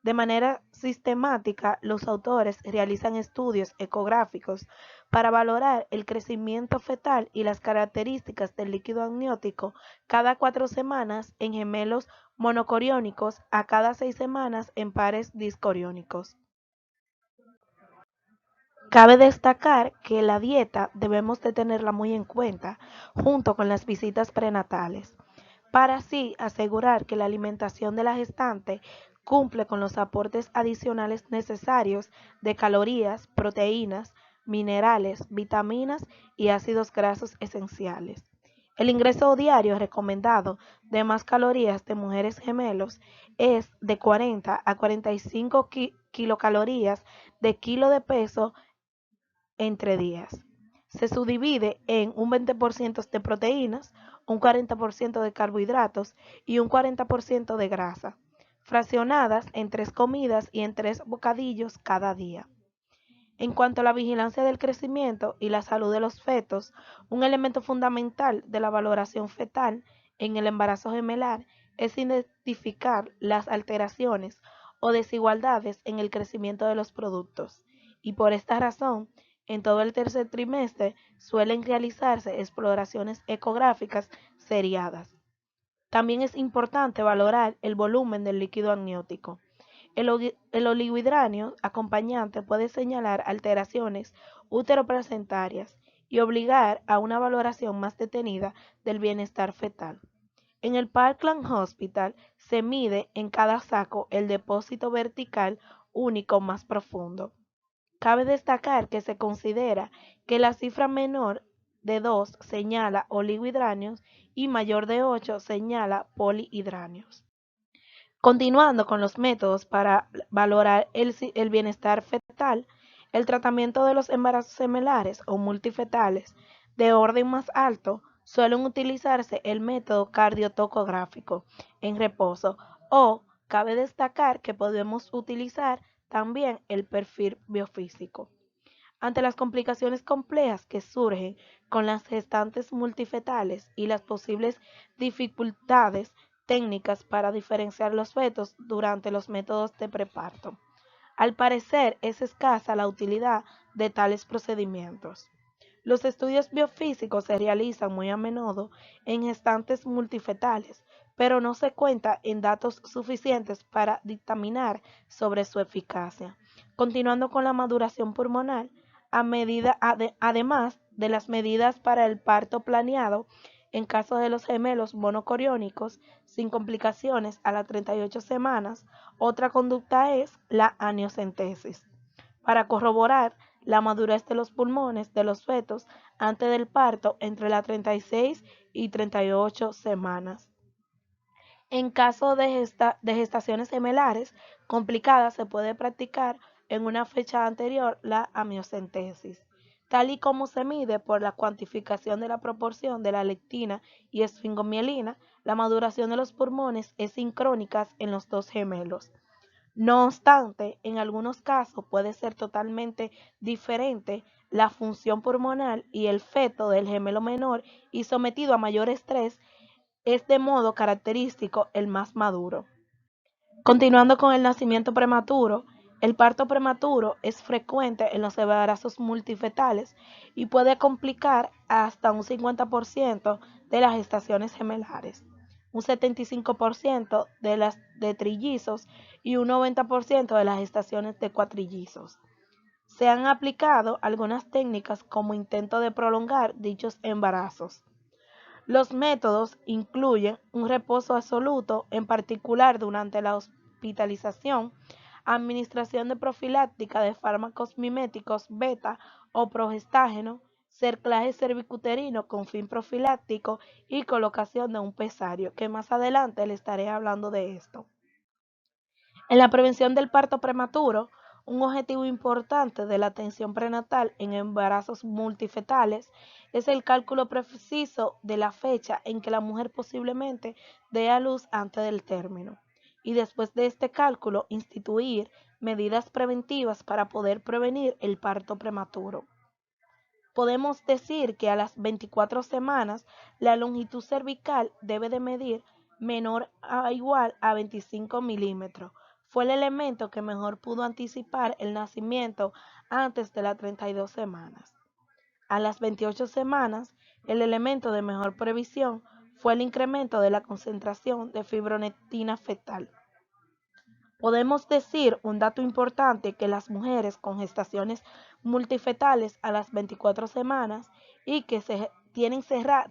[SPEAKER 3] De manera sistemática, los autores realizan estudios ecográficos para valorar el crecimiento fetal y las características del líquido amniótico cada 4 semanas en gemelos monocoriónicos, a cada 6 semanas en pares discoriónicos. Cabe destacar que la dieta debemos de tenerla muy en cuenta junto con las visitas prenatales, para así asegurar que la alimentación de la gestante cumple con los aportes adicionales necesarios de calorías, proteínas, minerales, vitaminas y ácidos grasos esenciales. El ingreso diario recomendado de más calorías de mujeres gemelos es de 40 a 45 kilocalorías de kilo de peso entre días. Se subdivide en un 20% de proteínas, un 40% de carbohidratos y un 40% de grasa, fraccionadas en 3 comidas y en 3 bocadillos cada día. En cuanto a la vigilancia del crecimiento y la salud de los fetos, un elemento fundamental de la valoración fetal en el embarazo gemelar es identificar las alteraciones o desigualdades en el crecimiento de los productos, y por esta razón, en todo el tercer trimestre suelen realizarse exploraciones ecográficas seriadas. También es importante valorar el volumen del líquido amniótico. El oligohidranio acompañante puede señalar alteraciones uteroplacentarias y obligar a una valoración más detenida del bienestar fetal. En el Parkland Hospital se mide en cada saco el depósito vertical único más profundo. Cabe destacar que se considera que la cifra menor de 2 señala oligohidranios y mayor de 8 señala polihidranios. Continuando con los métodos para valorar el bienestar fetal, el tratamiento de los embarazos gemelares o multifetales de orden más alto suelen utilizarse el método cardiotocográfico en reposo o cabe destacar que podemos utilizar también el perfil biofísico. Ante las complicaciones complejas que surgen con las gestantes multifetales y las posibles dificultades técnicas para diferenciar los fetos durante los métodos de preparto, al parecer es escasa la utilidad de tales procedimientos. Los estudios biofísicos se realizan muy a menudo en gestantes multifetales, pero no se cuenta en datos suficientes para dictaminar sobre su eficacia. Continuando con la maduración pulmonar, además de las medidas para el parto planeado, en caso de los gemelos monocoriónicos sin complicaciones a las 38 semanas, otra conducta es la amniocentesis, para corroborar la madurez de los pulmones de los fetos antes del parto entre las 36 y 38 semanas. En caso de gestaciones gemelares complicadas, se puede practicar en una fecha anterior la amniocentesis, tal y como se mide por la cuantificación de la proporción de la lectina y esfingomielina. La maduración de los pulmones es sincrónica en los dos gemelos. No obstante, en algunos casos puede ser totalmente diferente la función pulmonar y el feto del gemelo menor y sometido a mayor estrés es de modo característico el más maduro. Continuando con el nacimiento prematuro, el parto prematuro es frecuente en los embarazos multifetales y puede complicar hasta un 50% de las gestaciones gemelares, un 75% de las de trillizos y un 90% de las gestaciones de cuatrillizos. Se han aplicado algunas técnicas como intento de prolongar dichos embarazos. Los métodos incluyen un reposo absoluto, en particular durante la hospitalización, administración de profiláctica de fármacos miméticos beta o progestágeno, cerclaje cervicuterino con fin profiláctico y colocación de un pesario, que más adelante le estaré hablando de esto. En la prevención del parto prematuro, un objetivo importante de la atención prenatal en embarazos multifetales es el cálculo preciso de la fecha en que la mujer posiblemente dé a luz antes del término, y después de este cálculo instituir medidas preventivas para poder prevenir el parto prematuro. Podemos decir que a las 24 semanas la longitud cervical debe de medir menor o igual a 25 milímetros. Fue el elemento que mejor pudo anticipar el nacimiento antes de las 32 semanas. A las 28 semanas, el elemento de mejor previsión fue el incremento de la concentración de fibronectina fetal. Podemos decir un dato importante que las mujeres con gestaciones multifetales a las 24 semanas y que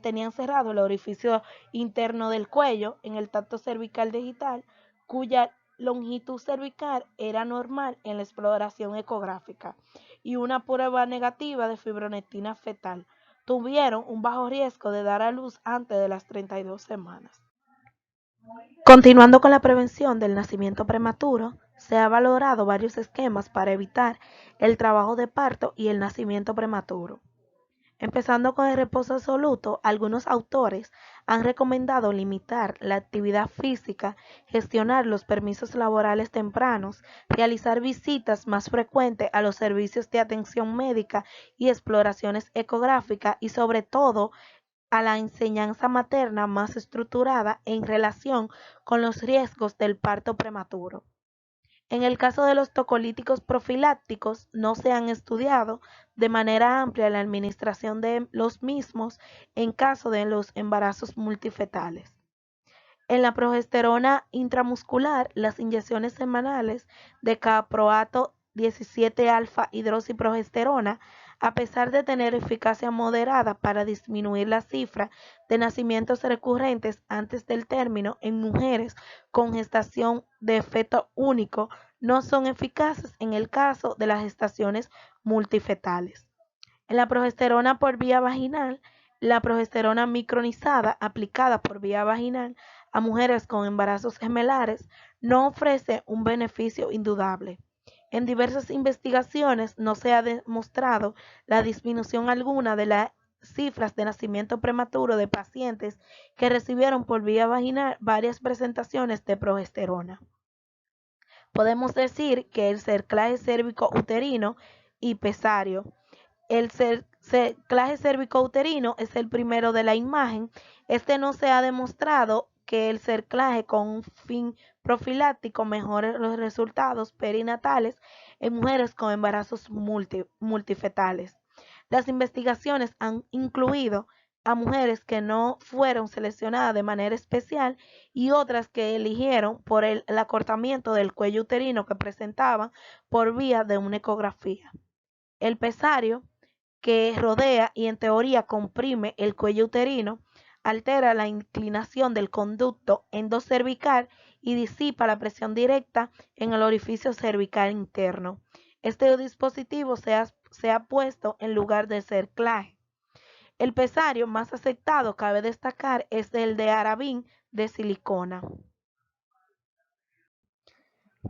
[SPEAKER 3] tenían cerrado el orificio interno del cuello en el tracto cervical digital, cuya longitud cervical era normal en la exploración ecográfica y una prueba negativa de fibronectina fetal, tuvieron un bajo riesgo de dar a luz antes de las 32 semanas. Continuando con la prevención del nacimiento prematuro, se ha valorado varios esquemas para evitar el trabajo de parto y el nacimiento prematuro. Empezando con el reposo absoluto, algunos autores han recomendado limitar la actividad física, gestionar los permisos laborales tempranos, realizar visitas más frecuentes a los servicios de atención médica y exploraciones ecográficas y sobre todo a la enseñanza materna más estructurada en relación con los riesgos del parto prematuro. En el caso de los tocolíticos profilácticos, no se han estudiado de manera amplia la administración de los mismos en caso de los embarazos multifetales. En la progesterona intramuscular, las inyecciones semanales de caproato 17 alfa hidroxiprogesterona, a pesar de tener eficacia moderada para disminuir la cifra de nacimientos recurrentes antes del término en mujeres con gestación de feto único, no son eficaces en el caso de las gestaciones multifetales. En la progesterona por vía vaginal, la progesterona micronizada aplicada por vía vaginal a mujeres con embarazos gemelares no ofrece un beneficio indudable. En diversas investigaciones no se ha demostrado la disminución alguna de las cifras de nacimiento prematuro de pacientes que recibieron por vía vaginal varias presentaciones de progesterona. Podemos decir que el cerclaje cérvico-uterino y pesario. El cerclaje cérvico-uterino es el primero de la imagen. Este no se ha demostrado que el cerclaje con un fin profiláctico mejore los resultados perinatales en mujeres con embarazos multifetales. Las investigaciones han incluido a mujeres que no fueron seleccionadas de manera especial y otras que eligieron por el acortamiento del cuello uterino que presentaban por vía de una ecografía. El pesario, que rodea y en teoría comprime el cuello uterino, altera la inclinación del conducto endocervical y disipa la presión directa en el orificio cervical interno. Este dispositivo se ha puesto en lugar del cerclaje. El pesario más aceptado, cabe destacar, es el de Arabin de silicona.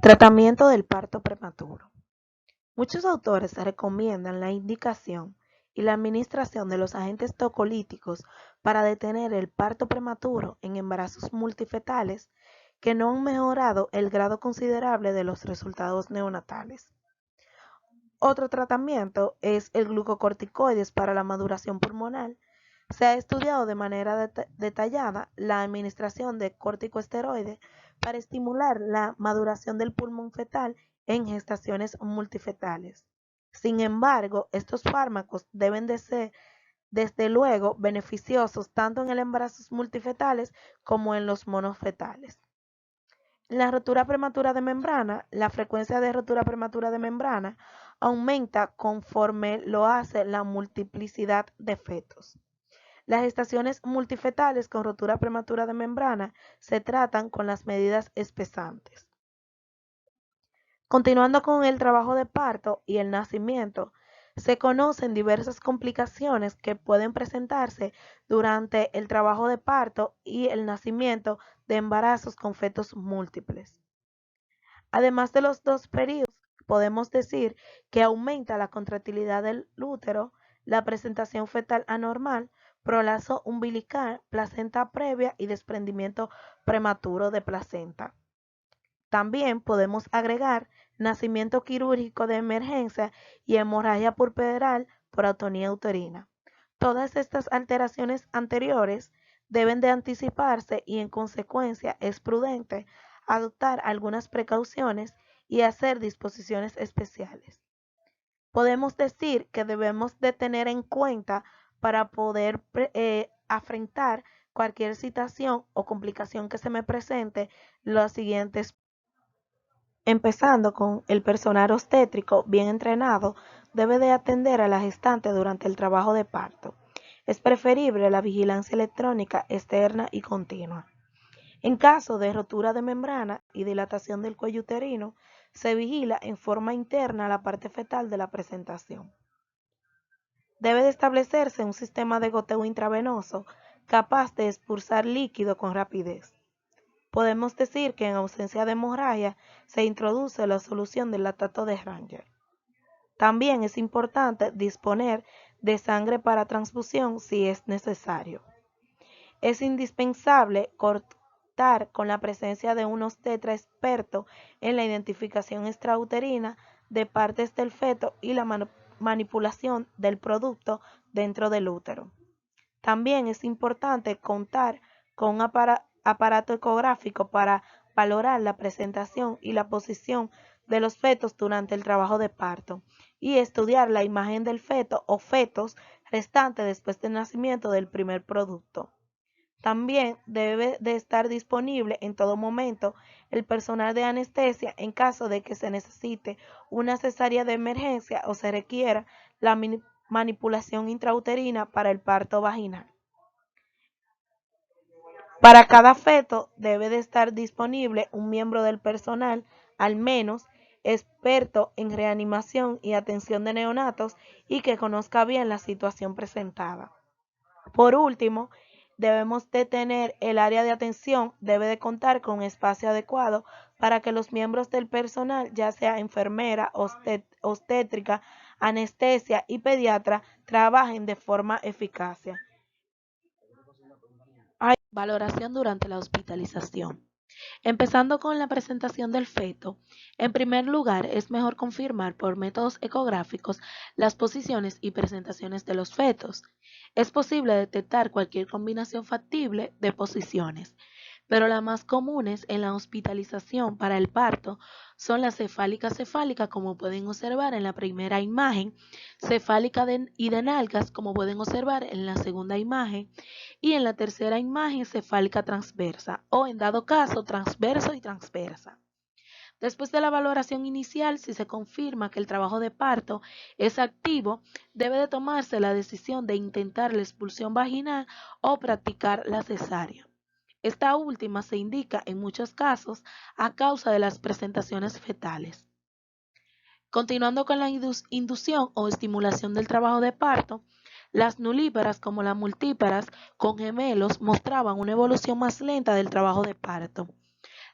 [SPEAKER 3] Tratamiento del parto prematuro. Muchos autores recomiendan la indicación y la administración de los agentes tocolíticos para detener el parto prematuro en embarazos multifetales que no han mejorado el grado considerable de los resultados neonatales. Otro tratamiento es el glucocorticoides para la maduración pulmonar. Se ha estudiado de manera detallada la administración de corticosteroides para estimular la maduración del pulmón fetal en gestaciones multifetales. Sin embargo, estos fármacos deben de ser, desde luego, beneficiosos tanto en el embarazos multifetales como en los monofetales. La rotura prematura de membrana, la frecuencia de rotura prematura de membrana aumenta conforme lo hace la multiplicidad de fetos. Las gestaciones multifetales con rotura prematura de membrana se tratan con las medidas espesantes. Continuando con el trabajo de parto y el nacimiento, se conocen diversas complicaciones que pueden presentarse durante el trabajo de parto y el nacimiento de embarazos con fetos múltiples. Además de los dos periodos, podemos decir que aumenta la contractilidad del útero, la presentación fetal anormal, prolazo umbilical, placenta previa y desprendimiento prematuro de placenta. También podemos agregar nacimiento quirúrgico de emergencia y hemorragia puerperal por atonía uterina. Todas estas alteraciones anteriores deben de anticiparse y en consecuencia es prudente adoptar algunas precauciones y hacer disposiciones especiales. Podemos decir que debemos de tener en cuenta para poder afrontar cualquier situación o complicación que se me presente los siguientes. Empezando con el personal obstétrico bien entrenado, debe de atender a la gestante durante el trabajo de parto. Es preferible la vigilancia electrónica externa y continua. En caso de rotura de membrana y dilatación del cuello uterino, se vigila en forma interna la parte fetal de la presentación. Debe de establecerse un sistema de goteo intravenoso capaz de expulsar líquido con rapidez. Podemos decir que en ausencia de hemorragia se introduce la solución del lactato de Ranger. También es importante disponer de sangre para transfusión si es necesario. Es indispensable contar con la presencia de un obstetra experto en la identificación extrauterina de partes del feto y la manipulación del producto dentro del útero. También es importante contar con un aparato ecográfico para valorar la presentación y la posición de los fetos durante el trabajo de parto y estudiar la imagen del feto o fetos restante después del nacimiento del primer producto. También debe de estar disponible en todo momento el personal de anestesia en caso de que se necesite una cesárea de emergencia o se requiera la manipulación intrauterina para el parto vaginal. Para cada feto debe de estar disponible un miembro del personal, al menos experto en reanimación y atención de neonatos y que conozca bien la situación presentada. Por último, Debemos de tener el área de atención, debe de contar con un espacio adecuado para que los miembros del personal, ya sea enfermera, obstétrica, anestesia y pediatra, trabajen de forma eficaz. Valoración durante la hospitalización. Empezando con la presentación del feto, en primer lugar es mejor confirmar por métodos ecográficos las posiciones y presentaciones de los fetos. Es posible detectar cualquier combinación factible de posiciones, pero las más comunes en la hospitalización para el parto son la cefálica como pueden observar en la primera imagen, y de nalgas como pueden observar en la segunda imagen, y en la tercera imagen cefálica transversa o en dado caso transverso y transversa. Después de la valoración inicial, si se confirma que el trabajo de parto es activo, debe de tomarse la decisión de intentar la expulsión vaginal o practicar la cesárea. Esta última se indica en muchos casos a causa de las presentaciones fetales. Continuando con la inducción o estimulación del trabajo de parto, las nulíparas como las multíparas con gemelos mostraban una evolución más lenta del trabajo de parto.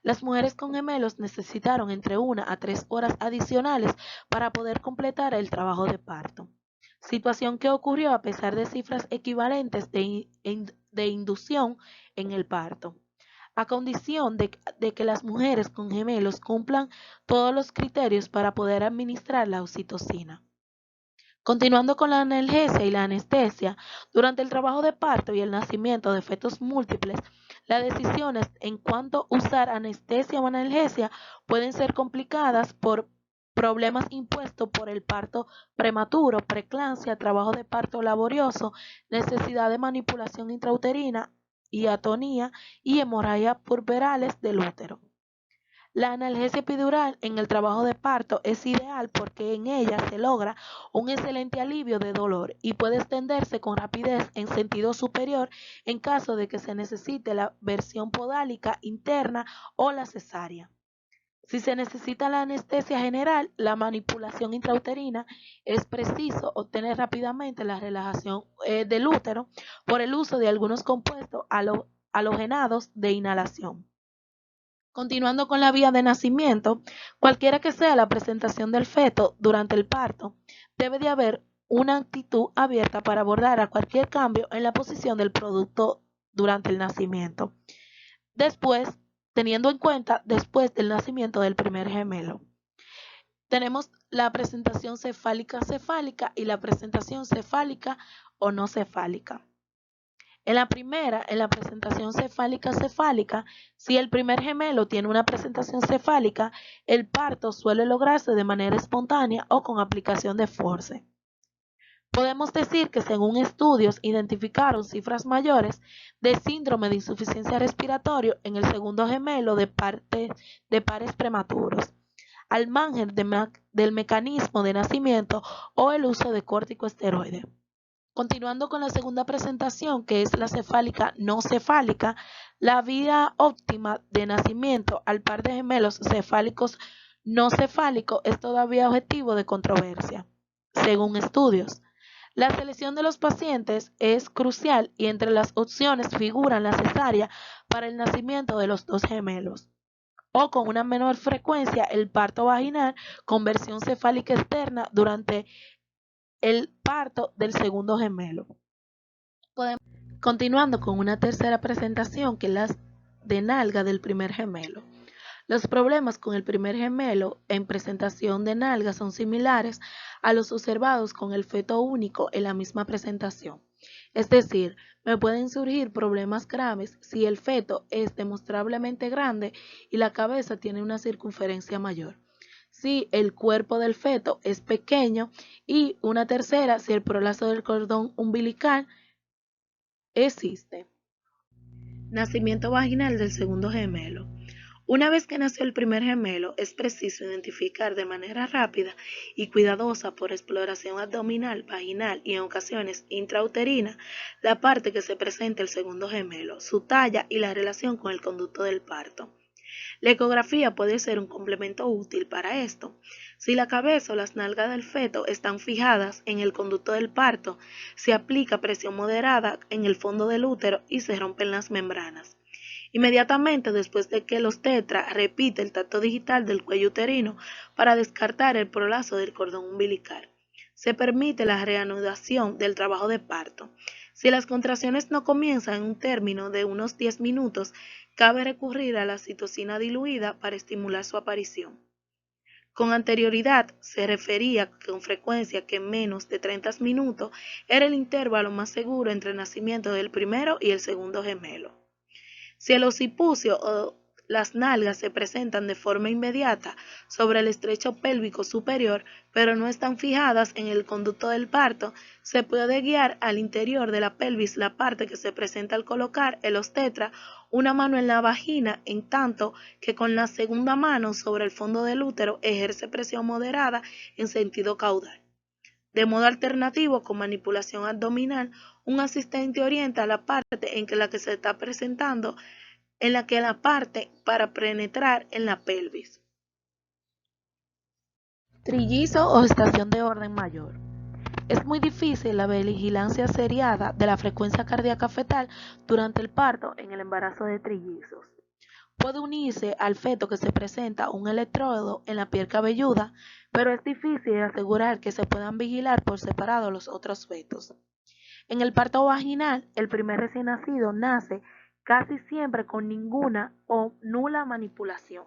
[SPEAKER 3] Las mujeres con gemelos necesitaron entre 1 a 3 horas adicionales para poder completar el trabajo de parto, situación que ocurrió a pesar de cifras equivalentes de inducción en el parto, a condición de que las mujeres con gemelos cumplan todos los criterios para poder administrar la oxitocina. Continuando con la analgesia y la anestesia, durante el trabajo de parto y el nacimiento de fetos múltiples, las decisiones en cuanto a usar anestesia o analgesia pueden ser complicadas por problemas impuestos por el parto prematuro, preeclampsia, trabajo de parto laborioso, necesidad de manipulación intrauterina, hiatonía y hemorragias puerperales del útero. La analgesia epidural en el trabajo de parto es ideal porque en ella se logra un excelente alivio de dolor y puede extenderse con rapidez en sentido superior en caso de que se necesite la versión podálica interna o la cesárea. Si se necesita la anestesia general, la manipulación intrauterina, es preciso obtener rápidamente la relajación del útero por el uso de algunos compuestos halogenados de inhalación. Continuando con la vía de nacimiento, cualquiera que sea la presentación del feto durante el parto, debe de haber una actitud abierta para abordar a cualquier cambio en la posición del producto durante el nacimiento. Después, teniendo en cuenta después del nacimiento del primer gemelo. Tenemos la presentación cefálica y la presentación cefálica o no cefálica. En la primera, en la presentación cefálica, si el primer gemelo tiene una presentación cefálica, el parto suele lograrse de manera espontánea o con aplicación de force. Podemos decir que según estudios identificaron cifras mayores de síndrome de insuficiencia respiratoria en el segundo gemelo de pares prematuros, al margen del mecanismo de nacimiento o el uso de corticosteroides. Continuando con la segunda presentación, que es la cefálica no cefálica, la vía óptima de nacimiento al par de gemelos cefálicos no cefálicos es todavía objetivo de controversia, según estudios. La selección de los pacientes es crucial y entre las opciones figuran la cesárea para el nacimiento de los dos gemelos, o con una menor frecuencia el parto vaginal con versión cefálica externa durante el parto del segundo gemelo. Continuando con una tercera presentación que es la de nalga del primer gemelo. Los problemas con el primer gemelo en presentación de nalga son similares a los observados con el feto único en la misma presentación. Es decir, me pueden surgir problemas graves si el feto es demostrablemente grande y la cabeza tiene una circunferencia mayor. Si el cuerpo del feto es pequeño y una tercera si el prolazo del cordón umbilical existe. Nacimiento vaginal del segundo gemelo. Una vez que nació el primer gemelo, es preciso identificar de manera rápida y cuidadosa por exploración abdominal, vaginal y en ocasiones intrauterina la parte que se presenta el segundo gemelo, su talla y la relación con el conducto del parto. La ecografía puede ser un complemento útil para esto. Si la cabeza o las nalgas del feto están fijadas en el conducto del parto, se aplica presión moderada en el fondo del útero y se rompen las membranas. Inmediatamente después de que el obstetra repite el tacto digital del cuello uterino para descartar el prolazo del cordón umbilical, se permite la reanudación del trabajo de parto. Si las contracciones no comienzan en un término de unos 10 minutos, cabe recurrir a la citocina diluida para estimular su aparición. Con anterioridad se refería con frecuencia que menos de 30 minutos era el intervalo más seguro entre el nacimiento del primero y el segundo gemelo. Si el occipucio o las nalgas se presentan de forma inmediata sobre el estrecho pélvico superior, pero no están fijadas en el conducto del parto, se puede guiar al interior de la pelvis la parte que se presenta al colocar el obstetra una mano en la vagina, en tanto que con la segunda mano sobre el fondo del útero ejerce presión moderada en sentido caudal. De modo alternativo, con manipulación abdominal, un asistente orienta la parte en la que se está presentando, en la que la parte para penetrar en la pelvis. Trillizo o gestación de orden mayor. Es muy difícil la vigilancia seriada de la frecuencia cardíaca fetal durante el parto en el embarazo de trillizos. Puede unirse al feto que se presenta un electrodo en la piel cabelluda, pero es difícil asegurar que se puedan vigilar por separado los otros fetos. En el parto vaginal, el primer recién nacido nace casi siempre con ninguna o nula manipulación.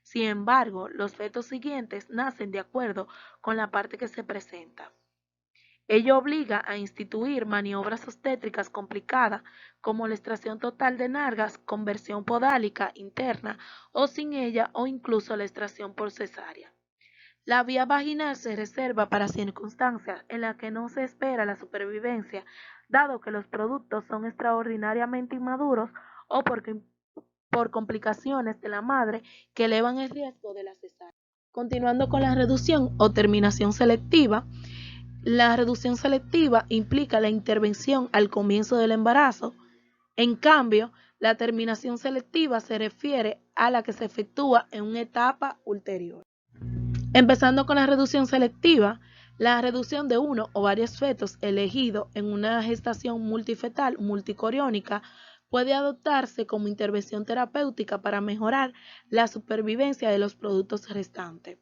[SPEAKER 3] Sin embargo, los fetos siguientes nacen de acuerdo con la parte que se presenta. Ello obliga a instituir maniobras obstétricas complicadas como la extracción total de nalgas, conversión podálica interna o sin ella o incluso la extracción por cesárea. La vía vaginal se reserva para circunstancias en las que no se espera la supervivencia, dado que los productos son extraordinariamente inmaduros o por complicaciones de la madre que elevan el riesgo de la cesárea. Continuando con la reducción o terminación selectiva, la reducción selectiva implica la intervención al comienzo del embarazo. En cambio, la terminación selectiva se refiere a la que se efectúa en una etapa ulterior. Empezando con la reducción selectiva, la reducción de uno o varios fetos elegidos en una gestación multifetal multicoriónica puede adoptarse como intervención terapéutica para mejorar la supervivencia de los productos restantes.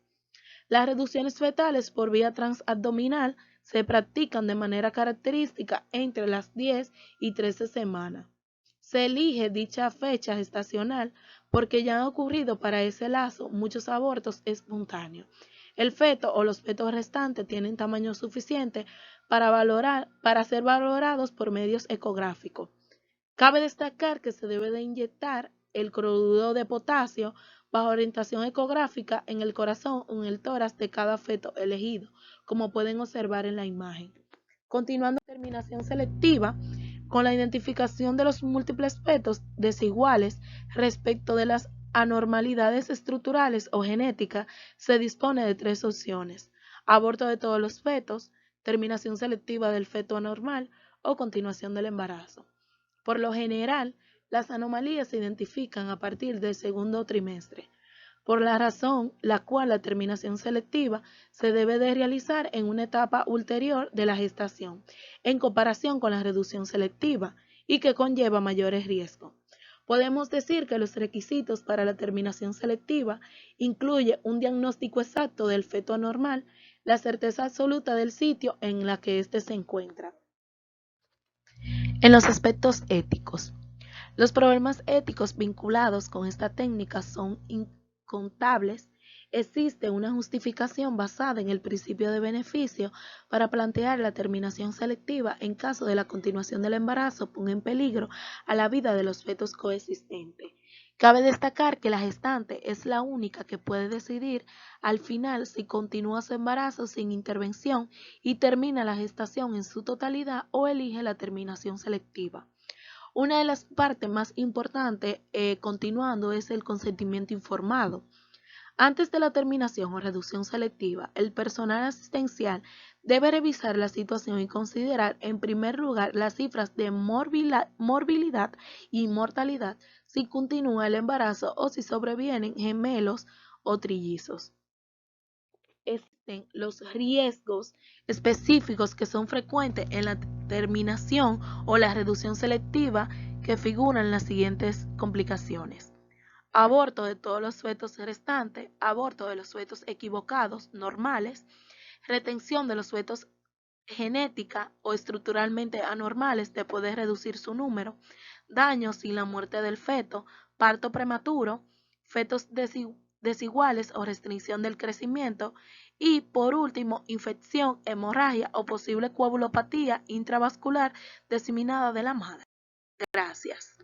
[SPEAKER 3] Las reducciones fetales por vía transabdominal se practican de manera característica entre las 10 y 13 semanas. Se elige dicha fecha gestacional porque ya han ocurrido para ese lazo muchos abortos espontáneos. El feto o los fetos restantes tienen tamaño suficiente para ser valorados por medios ecográficos. Cabe destacar que se debe de inyectar el cloruro de potasio bajo orientación ecográfica en el corazón o en el tórax de cada feto elegido, como pueden observar en la imagen. Continuando con la terminación selectiva, con la identificación de los múltiples fetos desiguales respecto de las anormalidades estructurales o genéticas, se dispone de 3 opciones: aborto de todos los fetos, terminación selectiva del feto anormal o continuación del embarazo. Por lo general, las anomalías se identifican a partir del segundo trimestre, por la razón la cual la terminación selectiva se debe de realizar en una etapa ulterior de la gestación, en comparación con la reducción selectiva, y que conlleva mayores riesgos. Podemos decir que los requisitos para la terminación selectiva incluye un diagnóstico exacto del feto anormal, la certeza absoluta del sitio en la que éste se encuentra. En los aspectos éticos. Los problemas éticos vinculados con esta técnica son incontables. Existe una justificación basada en el principio de beneficio para plantear la terminación selectiva en caso de la continuación del embarazo ponga en peligro a la vida de los fetos coexistentes. Cabe destacar que la gestante es la única que puede decidir al final si continúa su embarazo sin intervención y termina la gestación en su totalidad o elige la terminación selectiva. Una de las partes más importantes, continuando, es el consentimiento informado. Antes de la terminación o reducción selectiva, el personal asistencial debe revisar la situación y considerar en primer lugar las cifras de morbilidad y mortalidad si continúa el embarazo o si sobrevienen gemelos o trillizos. Existen los riesgos específicos que son frecuentes en la terminación o la reducción selectiva que figuran las siguientes complicaciones. Aborto de todos los fetos restantes, aborto de los fetos equivocados, normales, retención de los fetos genética o estructuralmente anormales de poder reducir su número, daños sin la muerte del feto, parto prematuro, fetos desiguales o restricción del crecimiento y, por último, infección, hemorragia o posible coagulopatía intravascular diseminada de la madre. Gracias.